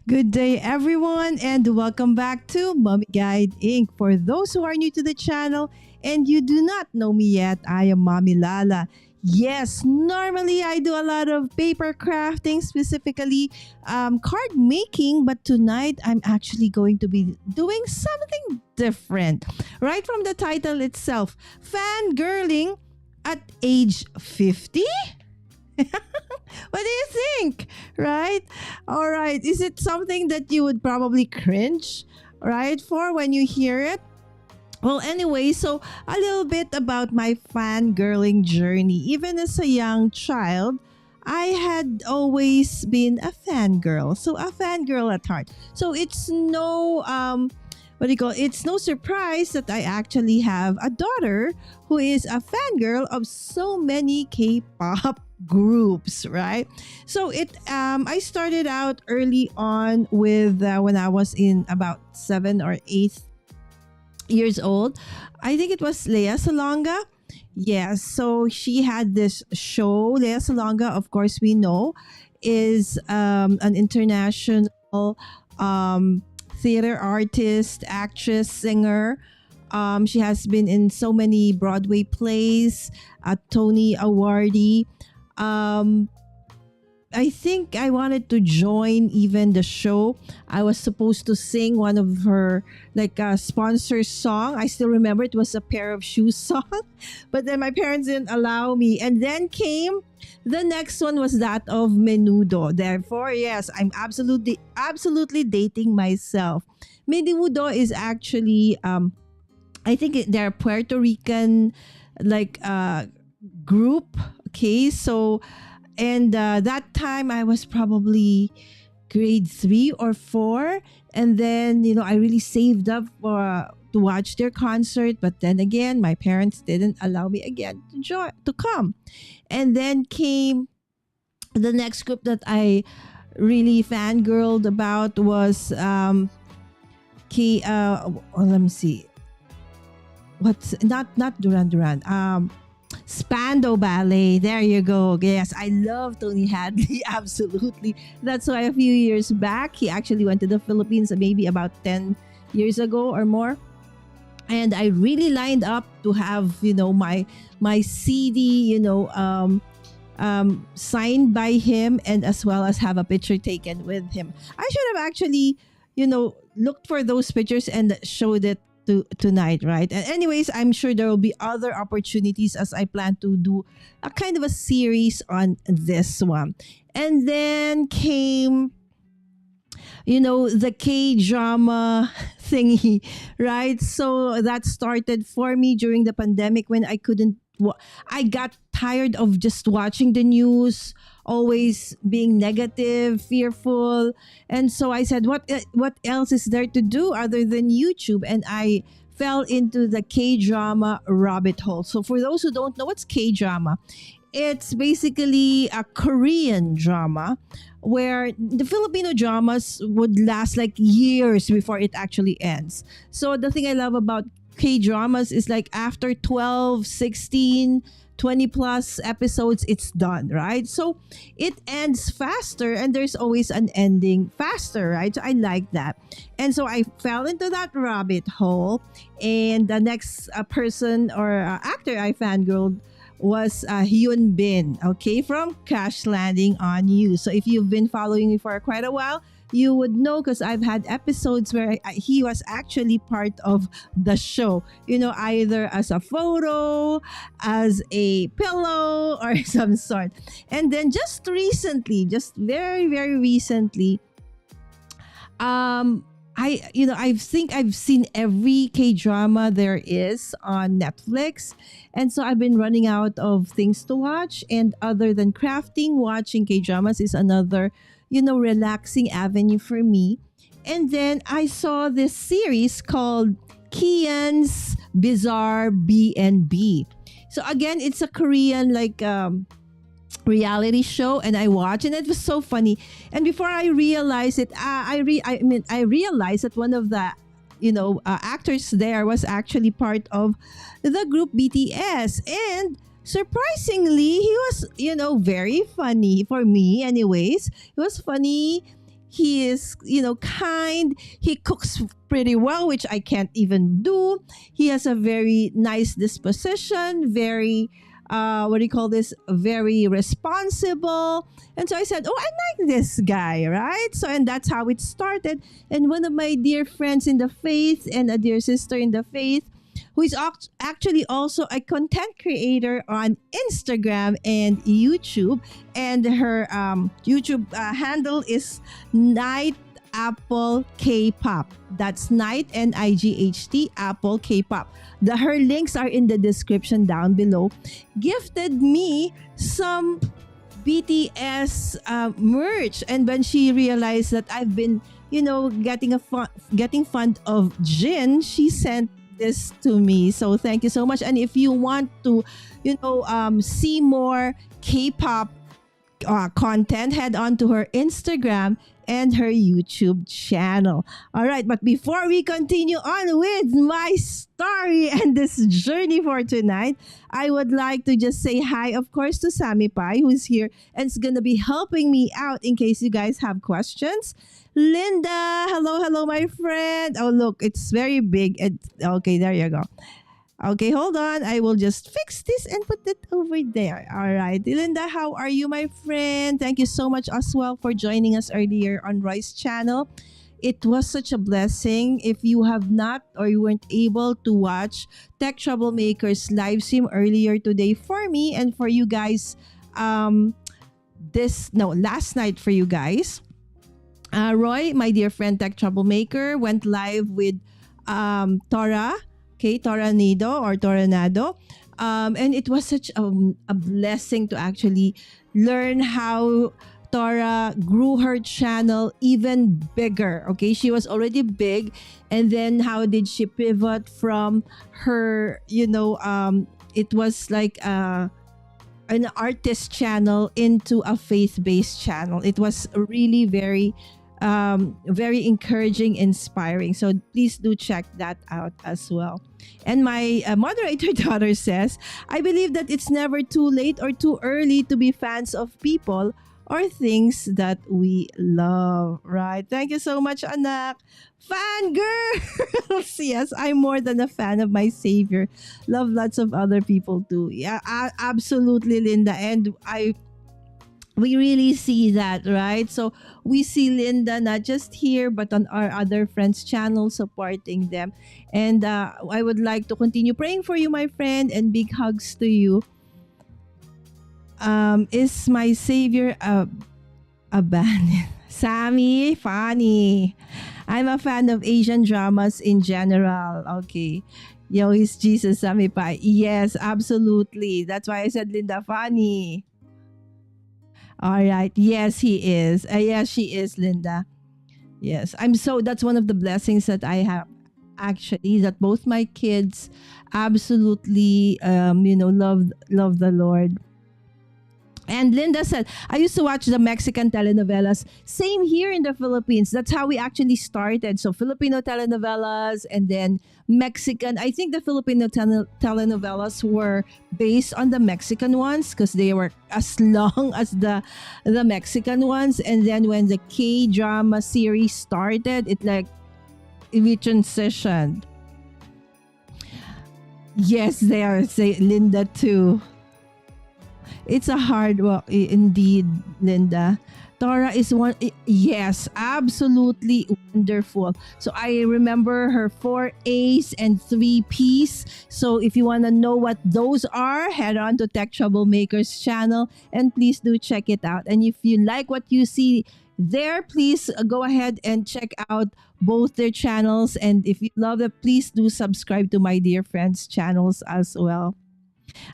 Good day, everyone, and welcome back to Mommy Guide Inc. For those who are new to the channel and you do not know me yet, I am Mommy Lala. Yes, normally I do a lot of paper crafting, specifically card making, but tonight I'm actually going to be doing something different. Right from the title itself, Fangirling at age 50? What do you think? Right? All right. Is it something that you would probably cringe, right, for when you hear it? Well, anyway, so a little bit about my fangirling journey. Even as a young child, I had always been a fangirl. So a fangirl at heart. So it's no what do you call it? It's no surprise that I actually have a daughter who is a fangirl of so many K-pop groups, right? So I started out early on with when I was in about 7 or 8 years old. I think it was Lea Salonga. Yes, so she had this show. Lea Salonga, of course, we know, is an international theater artist, actress, singer. She has been in so many Broadway plays, a Tony awardee. Um, I think I wanted to join even the show. I was supposed to sing one of her like sponsor song. I still remember it was a pair of shoes song, but then my parents didn't allow me. And then came the next one was that of Menudo. Therefore, yes, I'm absolutely dating myself. Menudo is actually I think they're Puerto Rican like group. Okay, so and that time I was probably grade 3 or 4, and then I really saved up for to watch their concert. But then again, my parents didn't allow me again to come. And then came the next group that I really fangirled about was let me see, what's not Duran Duran, Spando Ballet. There you go. Yes, I love Tony Hadley. Absolutely. That's why a few years back, he actually went to the Philippines, maybe about 10 years ago or more. And I really lined up to have, my CD, signed by him, and as well as have a picture taken with him. I should have actually, looked for those pictures and showed it tonight, right? And anyways, I'm sure there will be other opportunities as I plan to do a kind of a series on this one. And then came the K-drama thingy, right? So that started for me during the pandemic when I got tired of just watching the news, always being negative, fearful. And so I said, what else is there to do other than YouTube? And I fell into the K-drama rabbit hole. So for those who don't know, what's K-drama? It's basically a Korean drama where the Filipino dramas would last like years before it actually ends. So the thing I love about K-dramas is like after 12, 16, 20 plus episodes, it's done, right? So it ends faster and there's always an ending faster, right? So I like that. And so I fell into that rabbit hole. And the next person or actor I fangirled was Hyun Bin, okay, from Crash Landing on You. So if you've been following me for quite a while, you would know because I've had episodes where he was actually part of the show, either as a photo, as a pillow, or some sort. And then just recently, just very, very recently, I think I've seen every K-drama there is on Netflix. And so I've been running out of things to watch. And other than crafting, watching K-dramas is another, relaxing avenue for me. And then I saw this series called Kian's Bizarre B&B. So again, it's a Korean reality show, and I watched, and it was so funny. And before I realized it, I realized that one of the actors there was actually part of the group BTS, and surprisingly, he was very funny for me. Anyways, it was funny. He is, kind. He cooks pretty well, which I can't even do. He has a very nice disposition, very what do you call this? Very responsible. And so I said, "Oh, I like this guy, right?" So, and that's how it started. And one of my dear friends in the faith and a dear sister in the faith, who is actually also a content creator on Instagram and YouTube, and her YouTube handle is Night Apple K-pop. That's Night Night Apple K-pop. Her links are in the description down below. Gifted me some BTS merch, and when she realized that I've been, getting fond of Jin, she sent this to me. So thank you so much. And if you want to, see more K-pop content, head on to her Instagram and her YouTube channel. All right, but before we continue on with my story and this journey for tonight, I would like to just say hi, of course, to Sammy Pai, who's here and is going to be helping me out in case you guys have questions. Linda, hello, my friend. Oh, look, it's very big. Okay, there you go. Okay, hold on. I will just fix this and put it over there. All right. Linda, how are you, my friend? Thank you so much as well for joining us earlier on Roy's channel. It was such a blessing. If you have not or you weren't able to watch Tech Troublemakers live stream earlier today for me and for you guys, last night for you guys, Roy, my dear friend Tech Troublemaker, went live with Tora. Okay, Toranado. And it was such a blessing to actually learn how Tora grew her channel even bigger. Okay, she was already big. And then how did she pivot from her, it was like an artist channel into a faith-based channel. It was really very encouraging, inspiring. So please do check that out as well. And my moderator daughter says, I believe that it's never too late or too early to be fans of people or things that we love, right? Thank you so much, anak. Fangirls! Yes, I'm more than a fan of my savior. Love lots of other people too. Yeah, absolutely, Linda. And we really see that, right? So we see Linda not just here, but on our other friends' channels, supporting them. And I would like to continue praying for you, my friend, and big hugs to you. Is my savior abandoned? Sammy, funny. I'm a fan of Asian dramas in general. Okay. Yo, he's Jesus, Sammy Pai. Yes, absolutely. That's why I said Linda, funny. All right. Yes, he is. Yes, she is, Linda. Yes. That's one of the blessings that I have, actually, that both my kids absolutely, love the Lord. And Linda said, I used to watch the Mexican telenovelas. Same here in the Philippines. That's how we actually started. So Filipino telenovelas and then Mexican. I think the Filipino telenovelas were based on the Mexican ones because they were as long as the Mexican ones. And then when the K-drama series started, we transitioned. Yes, they are. Say Linda too. It's a hard work, indeed, Linda. Tora is one, yes, absolutely wonderful. So I remember her 4 A's and 3 P's. So if you want to know what those are, head on to Tech Troublemakers channel and please do check it out. And if you like what you see there, please go ahead and check out both their channels. And if you love it, please do subscribe to my dear friends' channels as well.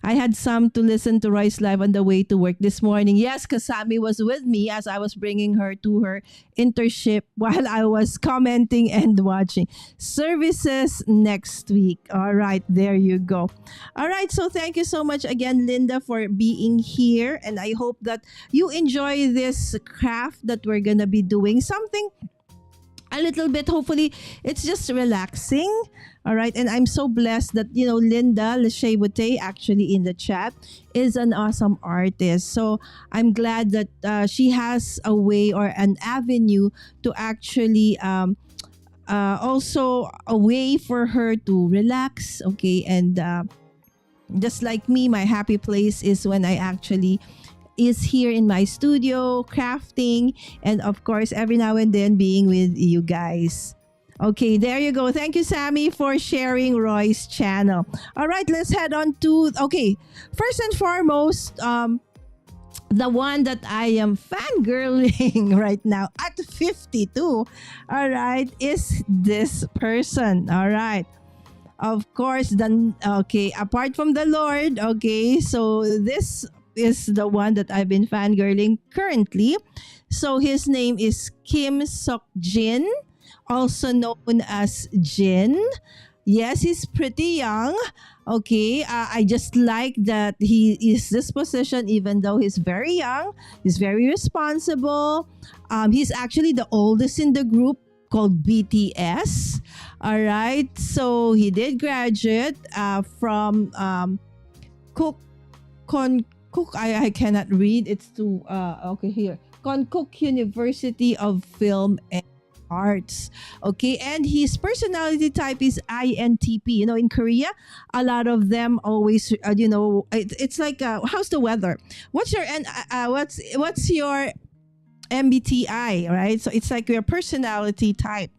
I had some to listen to Roy's live on the way to work this morning. Yes, because Sammy was with me as I was bringing her to her internship while I was commenting and watching. Services next week. All right, there you go. All right, so thank you so much again, Linda, for being here. And I hope that you enjoy this craft that we're going to be doing. Something a little bit. Hopefully, it's just relaxing. All right. And I'm so blessed that, Linda Lachey Bute, actually in the chat, is an awesome artist. So I'm glad that she has a way or an avenue to actually also a way for her to relax. Okay. And just like me, my happy place is when I actually is here in my studio crafting, and of course every now and then being with you guys. Okay, there you go. Thank you, Sammy, for sharing Roy's channel. All right, let's head on to, okay, first and foremost, the one that I am fangirling right now at 52, all right, is this person. All right. Of course, okay, apart from the Lord, okay, so this is the one that I've been fangirling currently. So his name is Kim Sok Jin, also known as Jin. Yes, he's pretty young. Okay, I just like that he is this position even though he's very young. He's very responsible. He's actually the oldest in the group called BTS. All right, so he did graduate from Cook Con Cook. I cannot read. It's too okay here. Konkuk University of Film and Arts. Okay, and his personality type is INTP. In Korea, a lot of them always, it's like, how's the weather? What's your what's your MBTI, right? So it's like your personality type.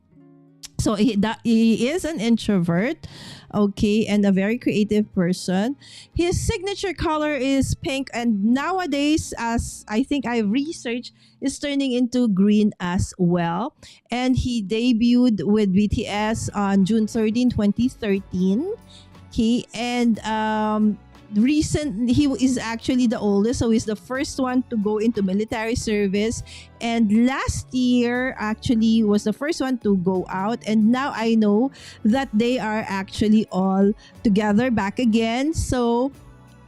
So he is an introvert, okay, and a very creative person. His signature color is pink, and nowadays, as I think I've researched, is turning into green as well. And he debuted with BTS on June 13, 2013. Okay, and he is actually the oldest, so he's the first one to go into military service, and last year actually was the first one to go out, and now I know that they are actually all together back again. So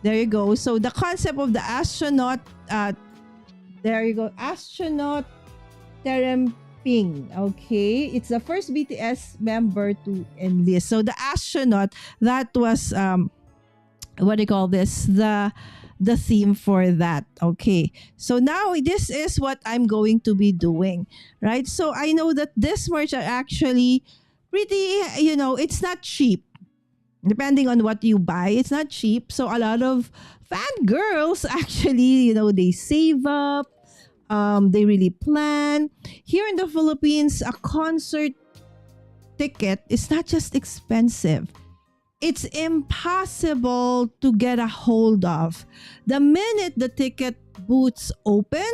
there you go. So the concept of the astronaut, there you go, astronaut Teremping. Okay, it's the first BTS member to enlist. So the astronaut, that was what do you call this, the theme for that. Okay, so now this is what I'm going to be doing, right? So I know that this merch are actually pretty, it's not cheap. Depending on what you buy, it's not cheap. So a lot of fangirls actually, they save up, they really plan. Here in the Philippines, a concert ticket is not just expensive, it's impossible to get a hold of. The minute the ticket booths open,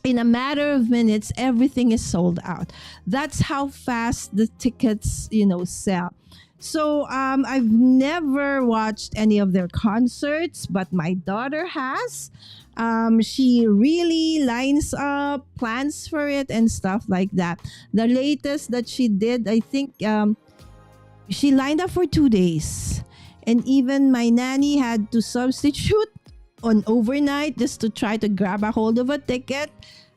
in a matter of minutes, everything is sold out. That's how fast the tickets, sell. So I've never watched any of their concerts, but my daughter has. She really lines up, plans for it, and stuff like that. The latest that she did, I think, she lined up for 2 days. And even my nanny had to substitute on overnight just to try to grab a hold of a ticket.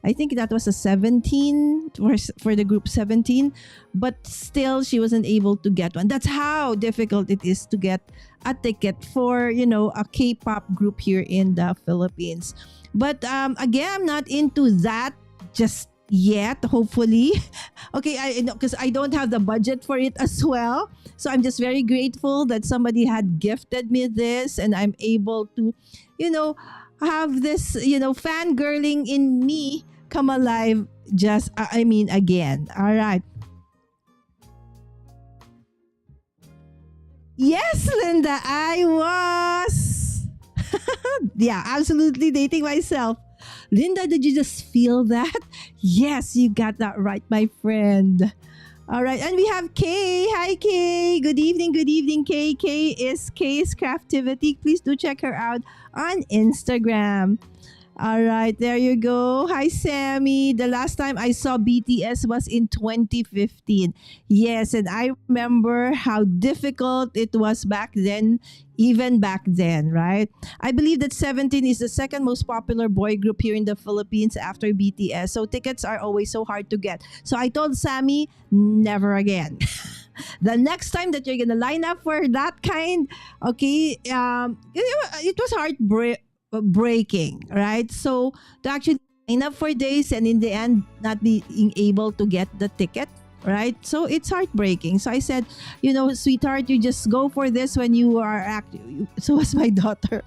I think that was a 17 for the group 17. But still, she wasn't able to get one. That's how difficult it is to get a ticket for, a K-pop group here in the Philippines. But again, I'm not into that just yet, hopefully. Okay, I know, because I don't have the budget for it as well. So I'm just very grateful that somebody had gifted me this, and I'm able to, have this, fangirling in me come alive again. All right. Yes, Linda, I was. Yeah, absolutely dating myself. Linda, did you just feel that? Yes, you got that right, my friend. All right, and we have Kay. Hi, Kay. Good evening, Kay. Kay is Kay's Craftivity. Please do check her out on Instagram. All right, there you go. Hi, Sammy. The last time I saw BTS was in 2015. Yes, and I remember how difficult it was back then, even back then, right? I believe that 17 is the second most popular boy group here in the Philippines after BTS. So tickets are always so hard to get. So I told Sammy, never again. The next time that you're gonna line up for that kind, okay, it was breaking, right? So to actually line up for days and in the end not being able to get the ticket, right? So it's heartbreaking. So I said, sweetheart, you just go for this when you are active. So was my daughter.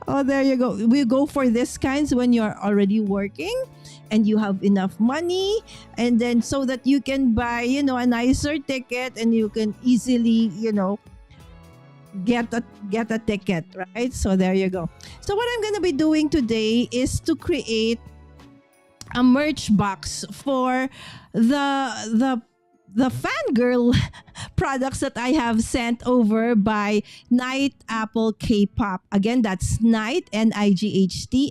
Oh, there you go. We go for this kinds when you're already working and you have enough money, and then so that you can buy, a nicer ticket and you can easily, get a ticket, right? So there you go. So what I'm gonna be doing today is to create a merch box for the fangirl products that I have sent over by Night Apple Kpop. Again, that's Night Night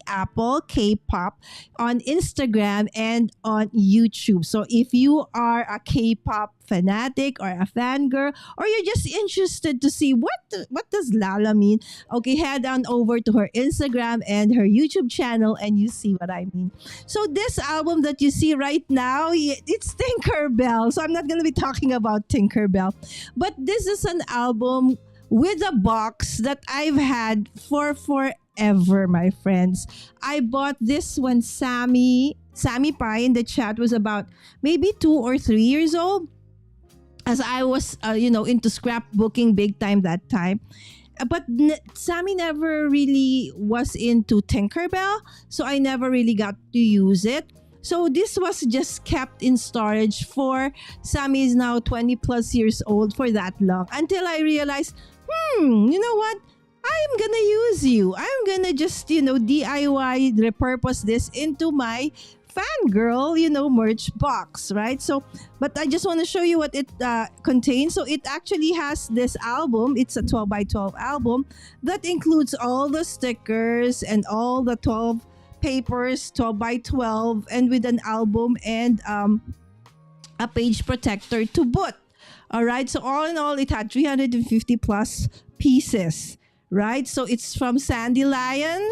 Apple Kpop on Instagram and on YouTube. So if you are a K-pop fanatic or a fangirl, or you're just interested to see what does Lala mean, okay, head on over to her Instagram and her YouTube channel and you see what I mean. So this album that you see right now, it's Tinkerbell. So I'm not going to be talking about Tinkerbell, but this is an album with a box that I've had for forever, my friends. I bought this when Sammy Pie in the chat was about maybe 2 or 3 years old, as I was, into scrapbooking big time that time. But Sammy never really was into Tinkerbell, so I never really got to use it. So this was just kept in storage for Sammy is now 20 plus years old for that long, until I realized, you know what? I'm gonna use you. I'm gonna just, DIY, repurpose this into my fangirl, merch box, right? So, but I just want to show you what it contains. So it actually has this album. It's a 12 by 12 album that includes all the stickers and all the 12 papers, 12 by 12, and with an album and a page protector to boot. All right. So all in all, it had 350 plus pieces, right? So it's from Sandy Lion.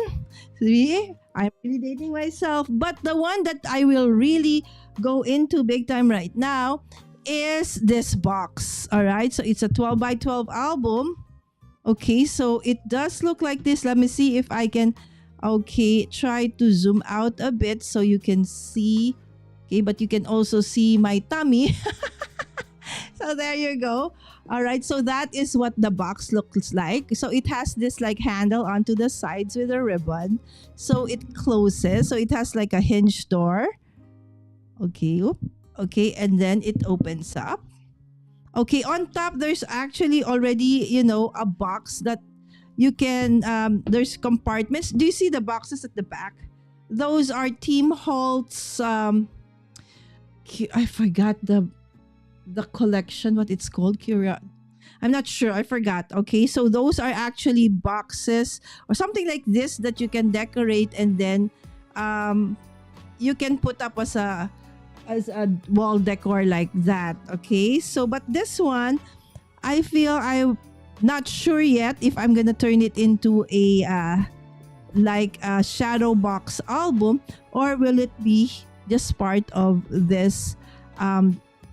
See? I'm really dating myself. But the one that I will really go into big time right now is this box. All right. So it's a 12 by 12 album. Okay. So it does look like this. Let me see if I can, try to zoom out a bit so you can see. Okay. But you can also see my tummy. So there you go. All right. So that is what the box looks like. So it has this like handle onto the sides with a ribbon. So it closes. So it has like a hinge door. Okay. Okay. And then it opens up. Okay. On top, there's actually already, a box that you can, there's compartments. Do you see the boxes at the back? Those are Team Holt's, I forgot the collection, what it's called. I'm not sure. I forgot. Okay. So those are actually boxes or something like this that you can decorate and then you can put up as a wall decor like that. Okay. So, but this one, I feel I'm not sure yet if I'm going to turn it into a shadow box album, or will it be just part of this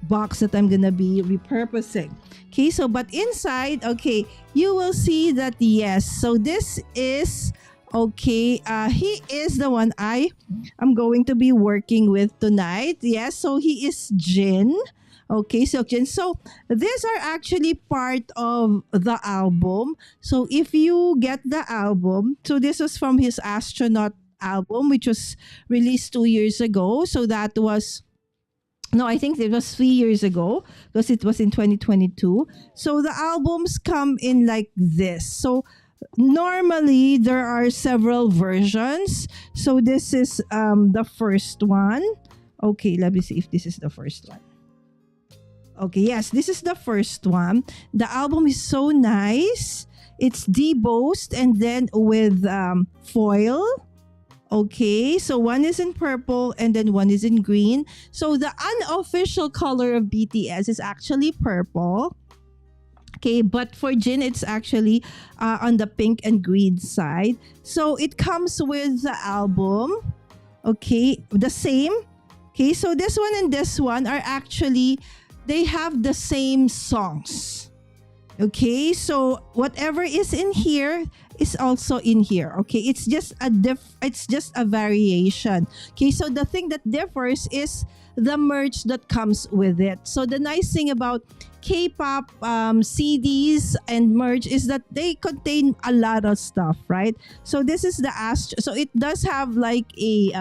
box that I'm gonna be repurposing. Okay, so but inside, okay, you will see that yes, so this is he is the one I am going to be working with tonight. Yes, so he is Jin. Okay, so Jin, so these are actually part of the album. So if you get the album, so this was from his Astronaut album, which was released 2 years ago. So that was no, I think it was 3 years ago because it was in 2022. So the albums come in like this. So normally there are several versions. So this is the first one. Okay, let me see if this is the first one. Okay, yes, this is the first one. The album is so nice. It's debossed and then with foil. Okay, so one is in purple and then one is in green. So the unofficial color of BTS is actually purple. Okay, but for Jin, it's actually on the pink and green side. So it comes with the album. Okay, the same. Okay, so this one and this one are actually, they have the same songs. Okay, so whatever is in here is also in here. Okay, it's just a variation. Okay, so the thing that differs is the merch that comes with it. So the nice thing about K-pop CDs and merch is that they contain a lot of stuff, right? So this is the so it does have like a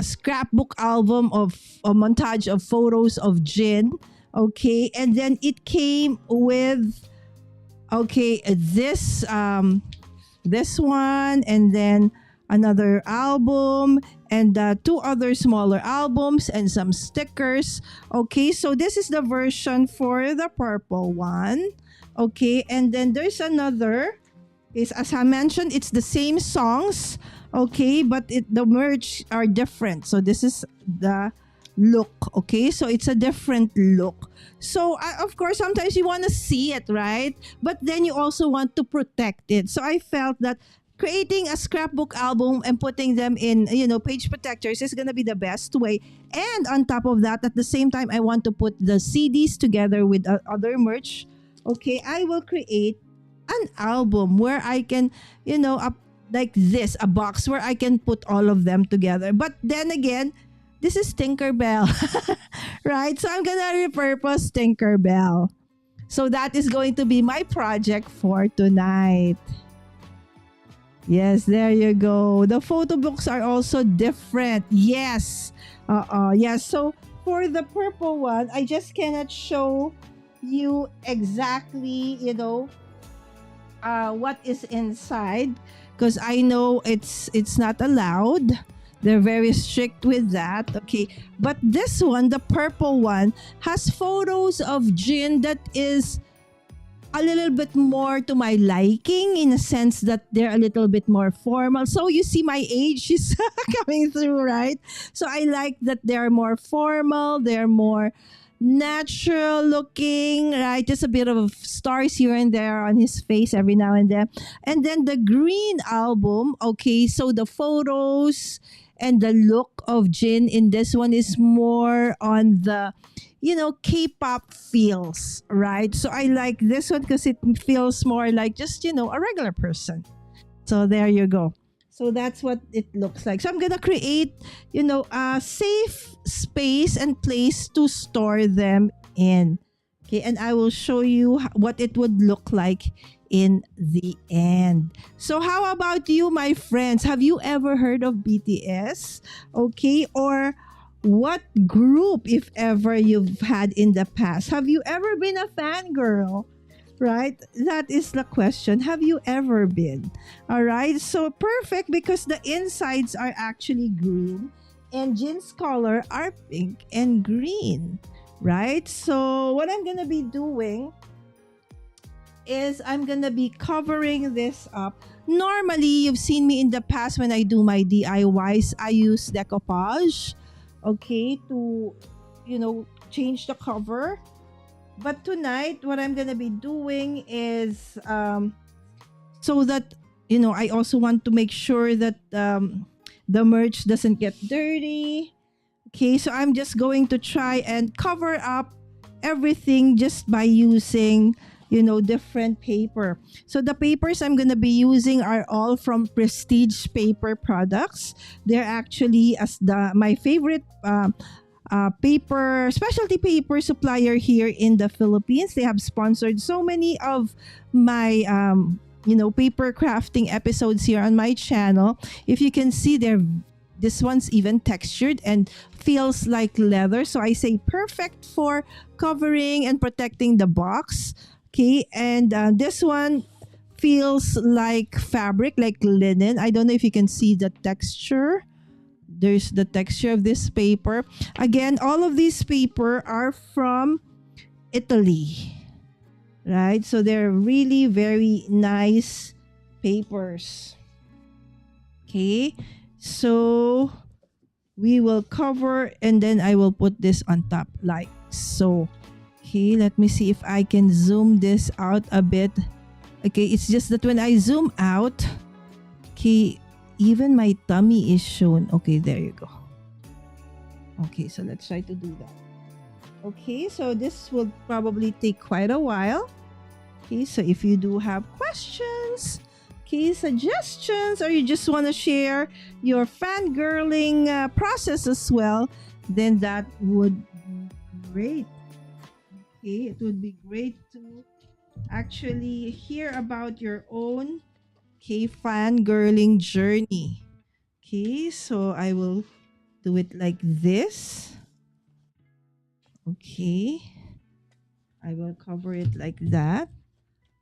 scrapbook album of a montage of photos of Jin. Okay, and then it came with this one, and then another album, and two other smaller albums and some stickers. Okay, so this is the version for the purple one. Okay, and then there's another. Is, as I mentioned, it's the same songs. Okay, but the merch are different. So this is the look. Okay, so it's a different look. So of course sometimes you want to see it, right? But then you also want to protect it. So I felt that creating a scrapbook album and putting them in, page protectors is going to be the best way. And on top of that, at the same time, I want to put the CDs together with other merch. Okay, I will create an album where I can, like this, a box where I can put all of them together. But then again, this is Tinkerbell, right? So I'm gonna repurpose Tinkerbell. So that is going to be my project for tonight. Yes, there you go. The photo books are also different. Yes. Yes. So for the purple one, I just cannot show you exactly, what is inside, because I know it's not allowed. They're very strict with that. Okay. But this one, the purple one, has photos of Jin that is a little bit more to my liking, in a sense that they're a little bit more formal. So you see my age is coming through, right? So I like that they're more formal, they're more natural looking, right? Just a bit of stars here and there on his face every now and then. And then the green album, okay, so the photos and the look of Jin in this one is more on the K-pop feels, right? So I like this one because it feels more like just, a regular person. So there you go. So that's what it looks like. So I'm going to create, a safe space and place to store them in. Okay, and I will show you what it would look like in the end. So how about you, my friends? Have you ever heard of BTS? Okay, or what group, if ever, you've had in the past? Have you ever been a fangirl? Right? That is the question. Have you ever been? All right. So perfect, because the insides are actually green and Jin's color are pink and green. Right? So what I'm going to be doing is I'm going to be covering this up. Normally, you've seen me in the past when I do my DIYs, I use decoupage, okay, to, change the cover. But tonight, what I'm going to be doing is, so that, I also want to make sure that the merch doesn't get dirty. Okay, so I'm just going to try and cover up everything just by using, different paper. So the papers I'm going to be using are all from Prestige Paper Products. They're actually my favorite specialty paper supplier here in the Philippines. They have sponsored so many of my paper crafting episodes here on my channel. If you can see, this one's even textured and feels like leather. So I say perfect for covering and protecting the box. Okay, and this one feels like fabric, like linen. I don't know if you can see the texture. There's the texture of this paper. Again, all of these paper are from Italy, right? So they're really very nice papers. Okay, so we will cover and then I will put this on top like so. Okay, let me see if I can zoom this out a bit. Okay, it's just that when I zoom out, okay, even my tummy is shown. Okay, there you go. Okay, so let's try to do that. Okay, so this will probably take quite a while. Okay, so if you do have questions, okay, suggestions, or you just want to share your fangirling process as well, then that would be great. Okay, it would be great to actually hear about your own fangirling journey. Okay, so I will do it like this. Okay, I will cover it like that.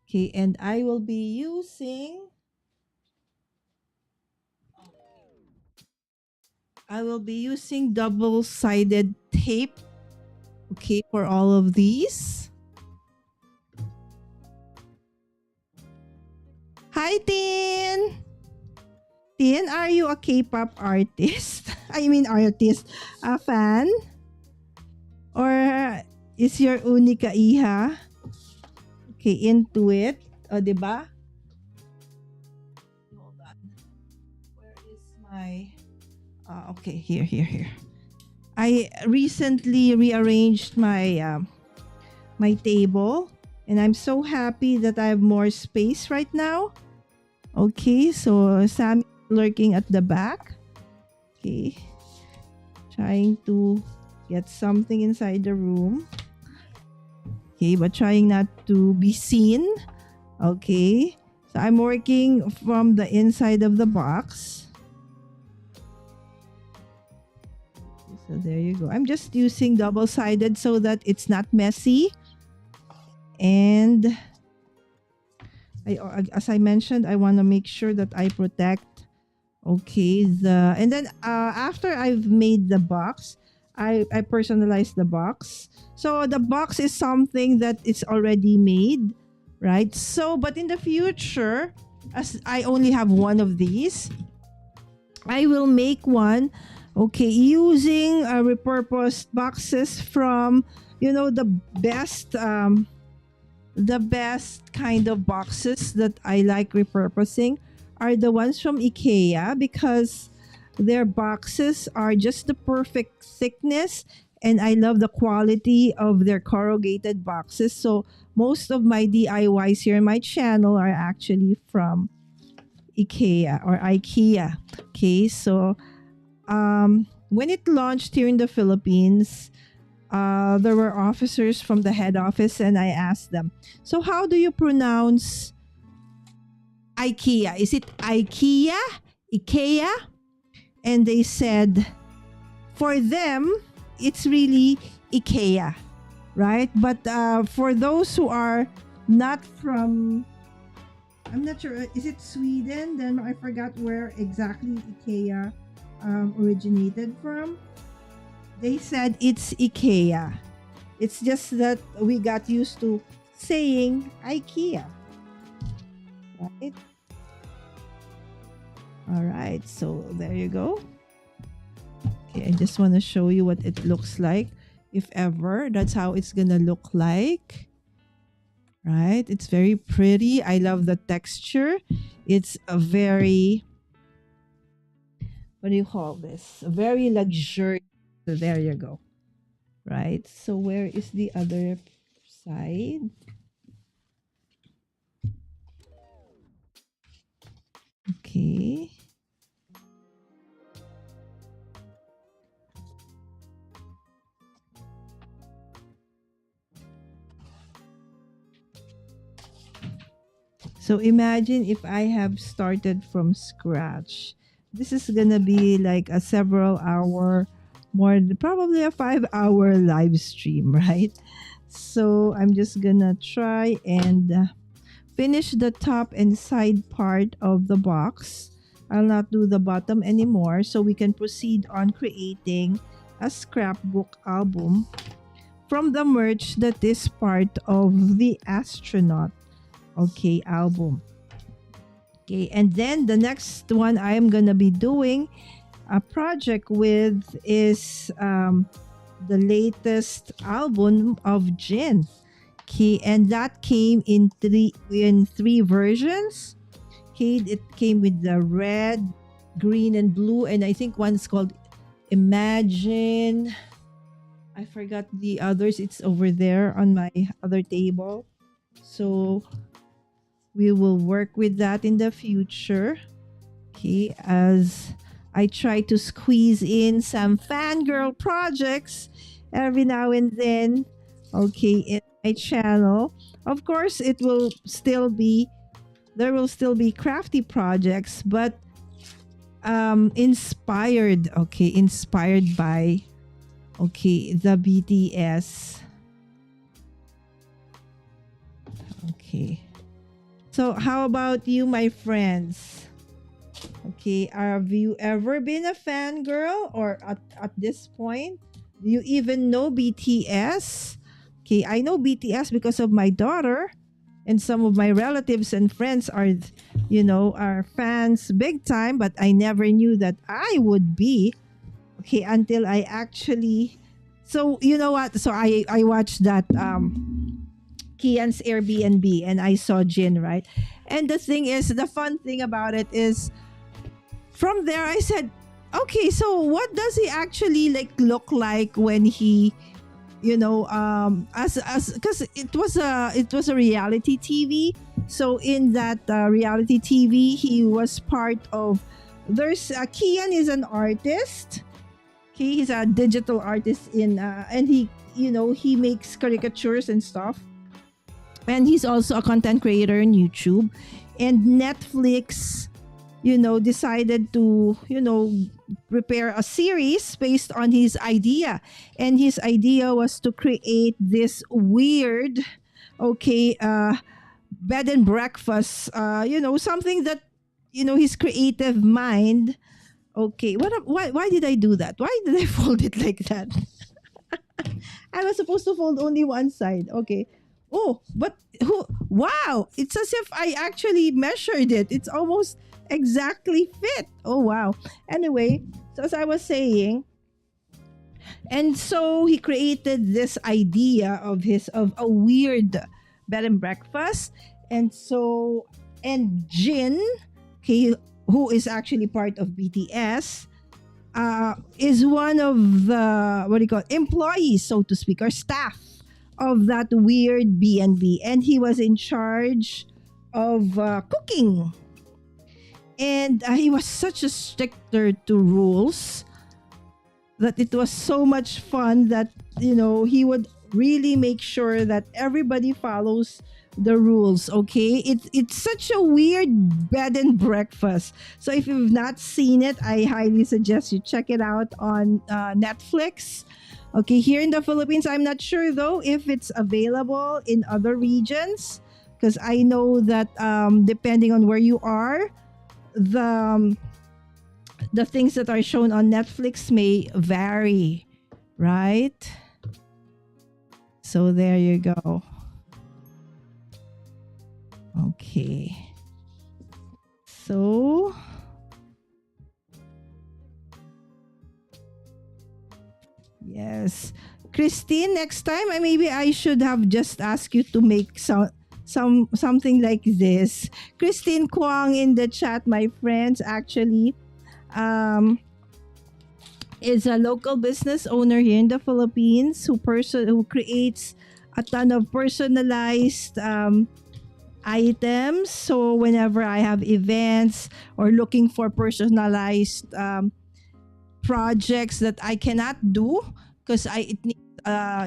Okay, and I will be using double-sided tape, okay, for all of these. Hi, Tin! Tin, are you a K-pop artist? I mean artist, a fan? Or is your unika iha, okay, into it? O, diba? Hold on. Where is my... okay, here. I recently rearranged my table, and I'm so happy that I have more space right now. Okay, so Sam lurking at the back. Okay, trying to get something inside the room. Okay, but trying not to be seen. Okay, so I'm working from the inside of the box. So there you go. I'm just using double-sided so that it's not messy. And as I mentioned, I want to make sure that I protect, okay, and then after I've made the box, I personalize the box. So the box is something that is already made, right? So, but in the future, as I only have one of these, I will make one, okay, using repurposed boxes from, the best kind of boxes that I like repurposing are the ones from IKEA, because their boxes are just the perfect thickness, and I love the quality of their corrugated boxes. So most of my DIYs here in my channel are actually from IKEA or IKEA. Okay, so when it launched here in the Philippines, there were officers from the head office, and I asked them, so how do you pronounce IKEA? Is it IKEA? IKEA? And they said, for them, it's really IKEA, right? But for those who are not from, I'm not sure, is it Sweden? Then I forgot where exactly IKEA originated from. They said it's IKEA. It's just that we got used to saying IKEA, right? All right, so there you go. Okay, I just want to show you what it looks like. If ever, that's how it's gonna look like. Right? It's very pretty. I love the texture. It's a very, what do you call this? A very luxurious. So there you go. Right? So where is the other side? Okay. So imagine if I have started from scratch. This is gonna be like a several hour, probably a 5-hour live stream, right? So I'm just gonna try and finish the top and side part of the box. I'll not do the bottom anymore, so we can proceed on creating a scrapbook album from the merch that is part of the Astronaut, okay, album. Okay, and then the next one I am gonna be doing a project with is the latest album of Jin. Okay, and that came in three versions. Okay, it came with the red, green, and blue, and I think one's called Imagine. I forgot the others. It's over there on my other table. So we will work with that in the future. Okay, as I try to squeeze in some fangirl projects every now and then. Okay, in my channel. Of course, there will still be crafty projects, but inspired by the BTS. Okay. So how about you, my friends? Okay, have you ever been a fangirl, or at this point, do you even know BTS? Okay, I know BTS because of my daughter, and some of my relatives and friends are fans big time, but I never knew that I would be. Okay, until I actually, so you know what? So I watched that Kian's Airbnb, and I saw Jin, right? And the thing is, the fun thing about it is, from there I said, okay, so what does he actually look like when he, as because it was a reality TV. So in that reality TV, he was part of. There's Kian is an artist. Okay, he's a digital artist and he makes caricatures and stuff. And he's also a content creator on YouTube. And Netflix, decided to, prepare a series based on his idea. And his idea was to create this weird, bed and breakfast, something that, his creative mind. Okay, why did I do that? Why did I fold it like that? I was supposed to fold only one side. Okay. Oh, but wow, it's as if I actually measured it. It's almost exactly fit. Oh, wow. Anyway, so as I was saying, and so he created this idea of a weird bed and breakfast. And Jin, okay, who is actually part of BTS, is one of the employees, so to speak, or staff of that weird B&B, and he was in charge of cooking. And he was such a stickler to rules that it was so much fun that he would really make sure that everybody follows the rules. Okay, it's such a weird bed and breakfast. So if you've not seen it, I highly suggest you check it out on Netflix. Okay, here in the Philippines, I'm not sure though if it's available in other regions, because I know that depending on where you are, the things that are shown on Netflix may vary, right? So there you go. Okay. So yes, Christine, next time maybe I should have just asked you to make something like this. Christine Kwang in the chat, my friends, actually is a local business owner here in the Philippines who creates a ton of personalized items. So whenever I have events or looking for personalized projects that I cannot do because it needs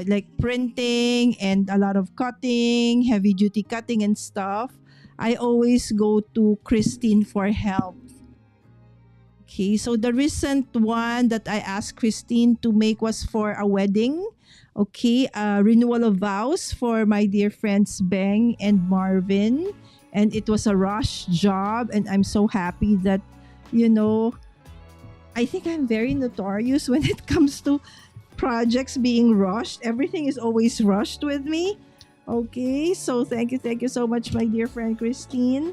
like printing and a lot of cutting, heavy duty cutting and stuff, I always go to Christine for help. Okay, so the recent one that I asked Christine to make was for a wedding. Okay, renewal of vows for my dear friends Beng and Marvin. And it was a rush job. And I'm so happy that, I think I'm very notorious when it comes to projects being rushed. Everything is always rushed with me. Okay, so thank you so much, my dear friend Christine.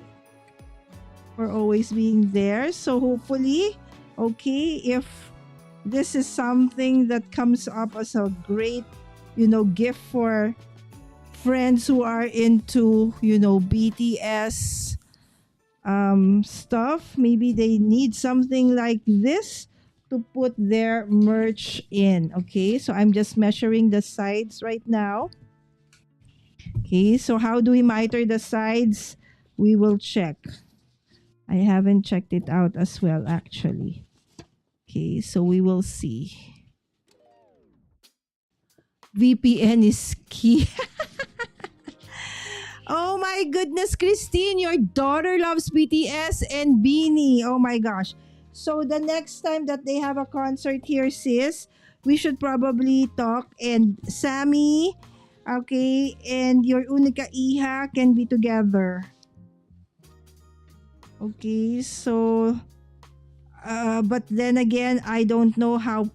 for always being there. So hopefully, okay, if this is something that comes up as a great, gift for friends who are into, BTS stuff, maybe they need something like this to put their merch in. Okay, so I'm just measuring the sides right now. Okay, so how do we miter the sides? We will check. I haven't checked it out as well, actually. Okay, so we will see. VPN is key. Oh my goodness, Christine, your daughter loves BTS and Beanie. Oh my gosh. So the next time that they have a concert here, sis, we should probably talk, and Sammy, okay, and your Unica Iha can be together. Okay, so but then again, I don't know how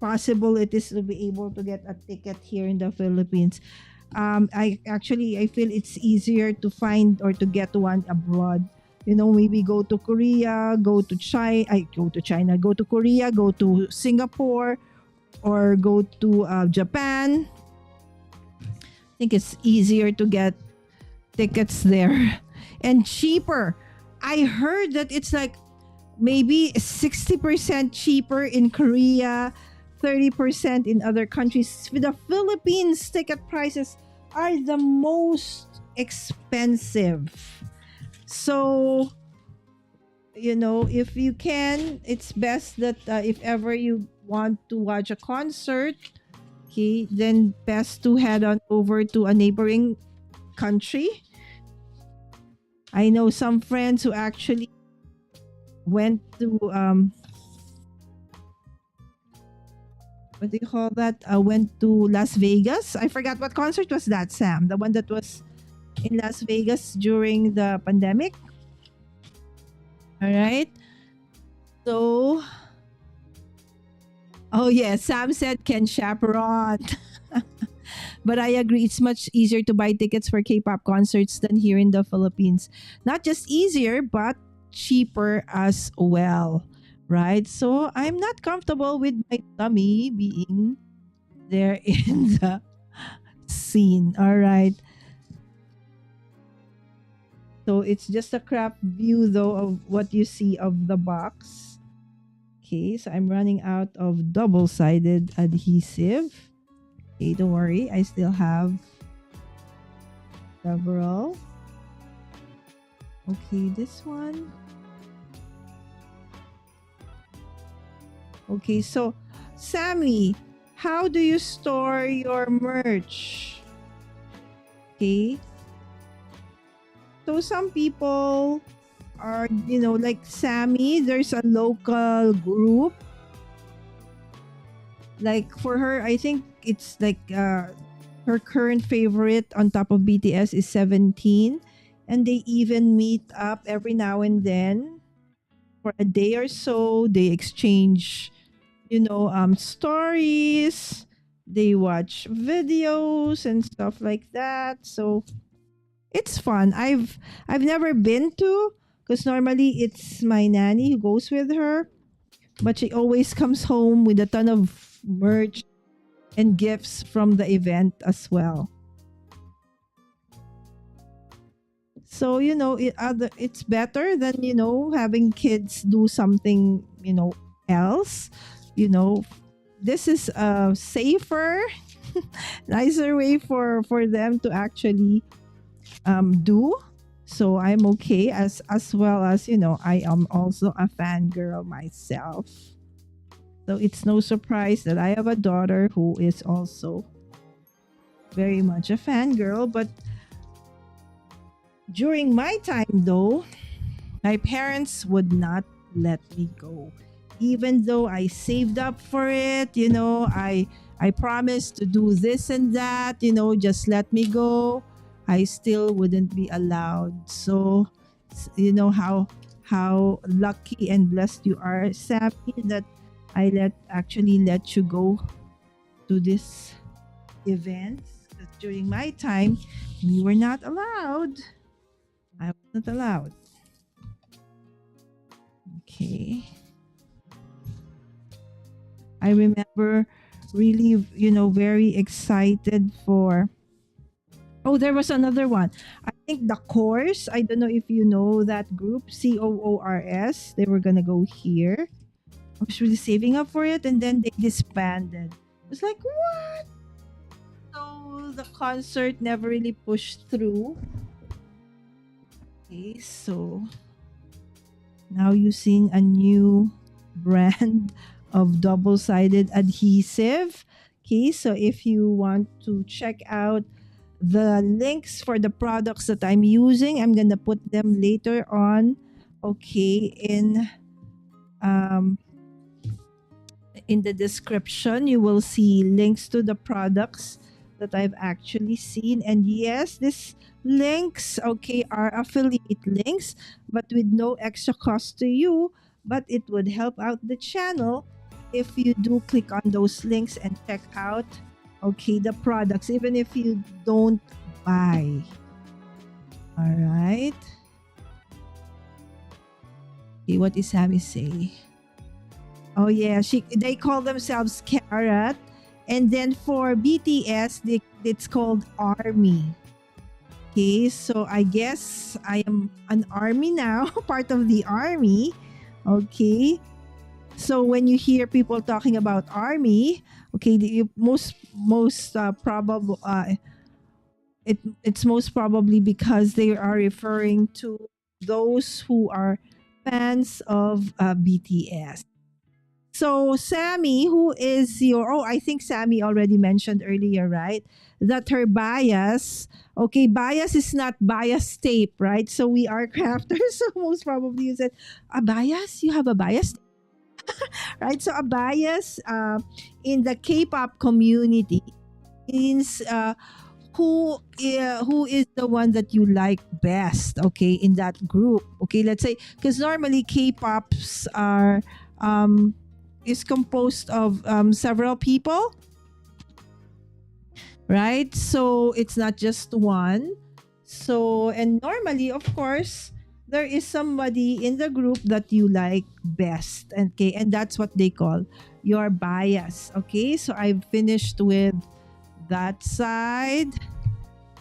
possible it is to be able to get a ticket here in the Philippines. I feel it's easier to find or to get one abroad. Maybe go to Korea, go to China, go to Korea, go to Singapore, or go to Japan. I think it's easier to get tickets there and cheaper. I heard that it's like maybe 60% cheaper in Korea, 30% in other countries. The Philippines ticket prices are the most expensive. So, if you can, it's best that if ever you want to watch a concert, okay, then best to head on over to a neighboring country. I know some friends who actually went to what do you call that? Went to Las Vegas. I forgot what concert was that, Sam. The one that was in Las Vegas during the pandemic. All right. So, oh yeah, Sam said can chaperone. But I agree, it's much easier to buy tickets for K-pop concerts than here in the Philippines. Not just easier, but cheaper as well, right? So I'm not comfortable with my tummy being there in the scene. All right. So it's just a crap view though of what you see of the box. Okay, so I'm running out of double-sided adhesive. Okay, don't worry. I still have several. Okay, this one. Okay, so Sammy, how do you store your merch? Okay. So some people are, like Sammy, there's a local group. Like for her, I think it's like her current favorite on top of BTS is 17. And they even meet up every now and then for a day or so. They exchange, stories. They watch videos and stuff like that. So it's fun. I've never been to, because normally it's my nanny who goes with her, but she always comes home with a ton of merch and gifts from the event as well. So it's better than having kids do something else. You know, this is a safer, nicer way for them to actually do. So I'm okay, as well as I am also a fangirl myself. So it's no surprise that I have a daughter who is also very much a fangirl. But during my time though, my parents would not let me go. Even though I saved up for it, I promised to do this and that, just let me go. I still wouldn't be allowed. So, how lucky and blessed you are, Sammy, that I actually let you go to this event. 'Cause during my time, we were not allowed. I was not allowed. Okay. I remember really, very excited for. Oh, there was another one. I think the Course. I don't know if you know that group, COORS. They were gonna go here. I was really saving up for it, and then they disbanded. It was like, what? So the concert never really pushed through. Okay, so now using a new brand of double-sided adhesive. Okay, so if you want to check out the links for the products that I'm using, I'm gonna put them later on. Okay, um in the description, you will see links to the products that I've actually seen. And yes, these links, okay, are affiliate links, but with no extra cost to you. But it would help out the channel if you do click on those links and check out, okay, the products, even if you don't buy. All right. Okay, what is Sammy say? Oh yeah, they call themselves Carrot, and then for BTS, it's called Army. Okay, so I guess I am an army now, part of the army. Okay, so when you hear people talking about army, okay, most probable it's most probably because they are referring to those who are fans of BTS. So Sammy, who is your, oh, I think Sammy already mentioned earlier, right? That her bias, okay, bias is not bias tape, right? So we are crafters. So most probably you said, a bias? You have a bias? Right? So a bias in the K-pop community means who is the one that you like best, okay, in that group. Okay, let's say, because normally K-pops are is composed of several people, right? So it's not just one. So, and normally, of course, there is somebody in the group that you like best. Okay, and that's what they call your bias. Okay, so I've finished with that side,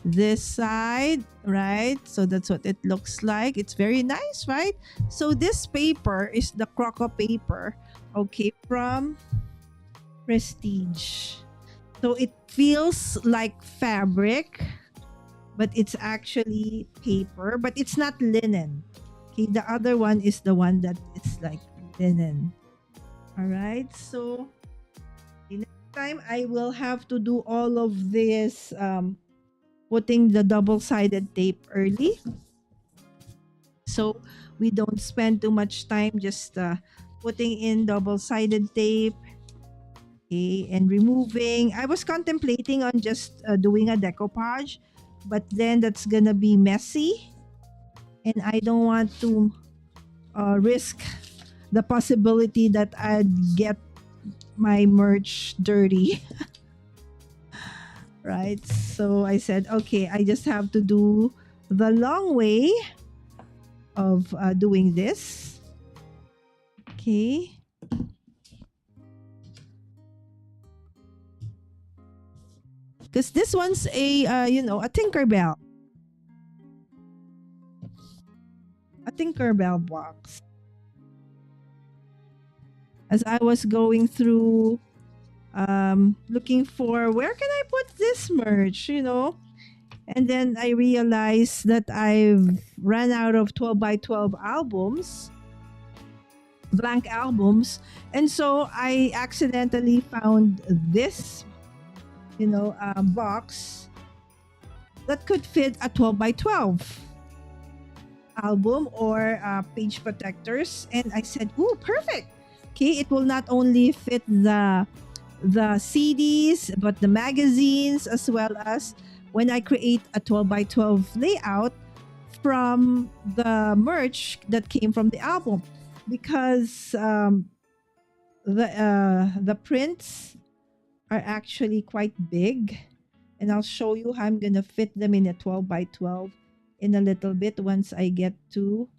this side, right? So that's what it looks like. It's very nice, right? So this paper is the croco paper, okay, from Prestige. So it feels like fabric, but it's actually paper, but it's not linen. Okay, the other one is the one that is like linen. All right, so next time I will have to do all of this putting the double-sided tape early, so we don't spend too much time just putting in double-sided tape, okay, and removing. I was contemplating on just doing a decoupage, but then that's gonna be messy, and I don't want to risk the possibility that I'd get my merch dirty. Right? So I said, okay, I just have to do the long way of doing this. Okay. Because this one's a, a Tinkerbell. A Tinkerbell box. As I was going through looking for where can I put this merch, and then I realized that I've run out of 12 by 12 albums, blank albums, and so I accidentally found this box that could fit a 12 by 12 album or page protectors, and I said, "Ooh, perfect. Okay, it will not only fit the CDs, but the magazines, as well as when I create a 12 by 12 layout from the merch that came from the album, because the prints are actually quite big, and I'll show you how I'm gonna fit them in a 12 by 12 in a little bit once I get to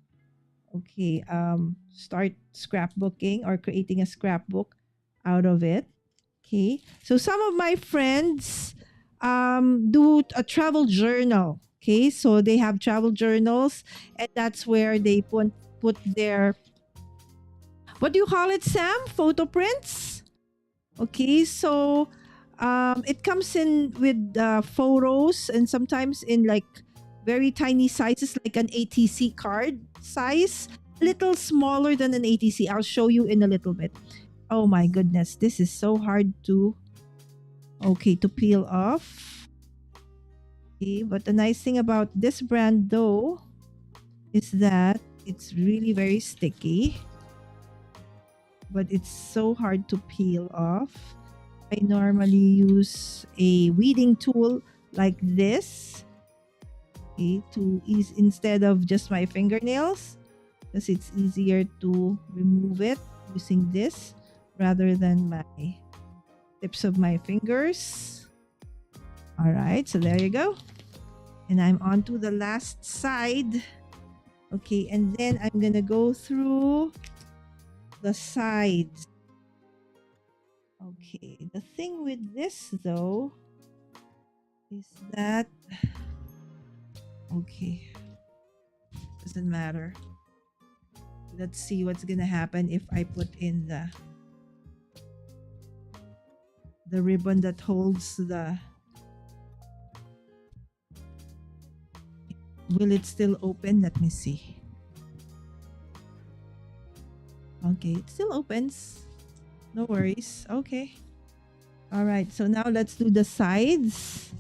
Okay, start scrapbooking or creating a scrapbook out of it. Okay, so some of my friends do a travel journal. Okay, so they have travel journals, and that's where they put their, what do you call it, Sam? Photo prints. Okay, so it comes in with photos, and sometimes in like very tiny sizes, like an ATC card size, a little smaller than an ATC. I'll show you in a little bit. Oh my goodness, this is so hard to, okay, to peel off. Okay, but the nice thing about this brand though is that it's really very sticky, but it's so hard to peel off. I normally use a weeding tool like this, okay, to ease instead of just my fingernails, because it's easier to remove it using this rather than my tips of my fingers. All right, so there you go. And I'm on to the last side. Okay, and then I'm gonna go through the sides. Okay, the thing with this though is that, okay, doesn't matter. Let's see what's gonna happen if I put in the ribbon that holds the, will it still open? Let me see. Okay, it still opens. No worries. Okay. All right, so now let's do the sides.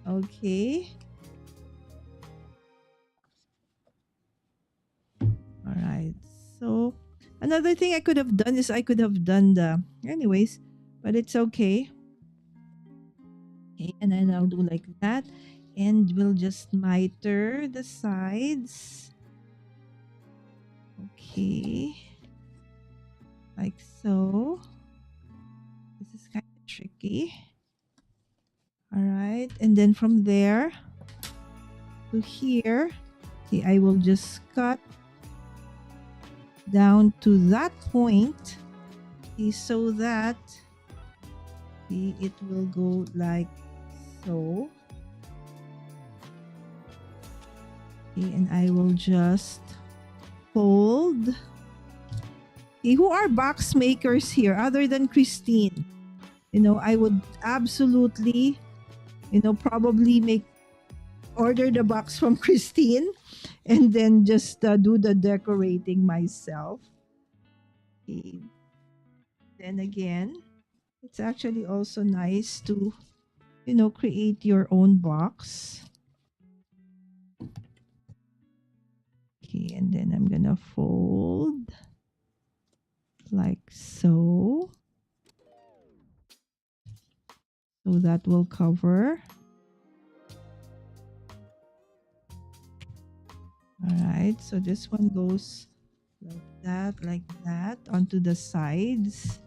Okay. All right. So another thing I could have done is I could have done the, anyways, but it's okay. Okay, and then I'll do like that, and we'll just miter the sides. Okay, like so. This is kind of tricky. All right, and then from there to here, okay, I will just cut down to that point, okay, so that, okay, it will go like so. Okay, and I will just fold. Okay, who are box makers here other than Christine? You know, I would absolutely, you know, probably order the box from Christine and then just do the decorating myself. Okay. Then again, it's actually also nice to, you know, create your own box. Okay, and then I'm gonna fold like so. So that will cover. All right, so this one goes like that, onto the sides.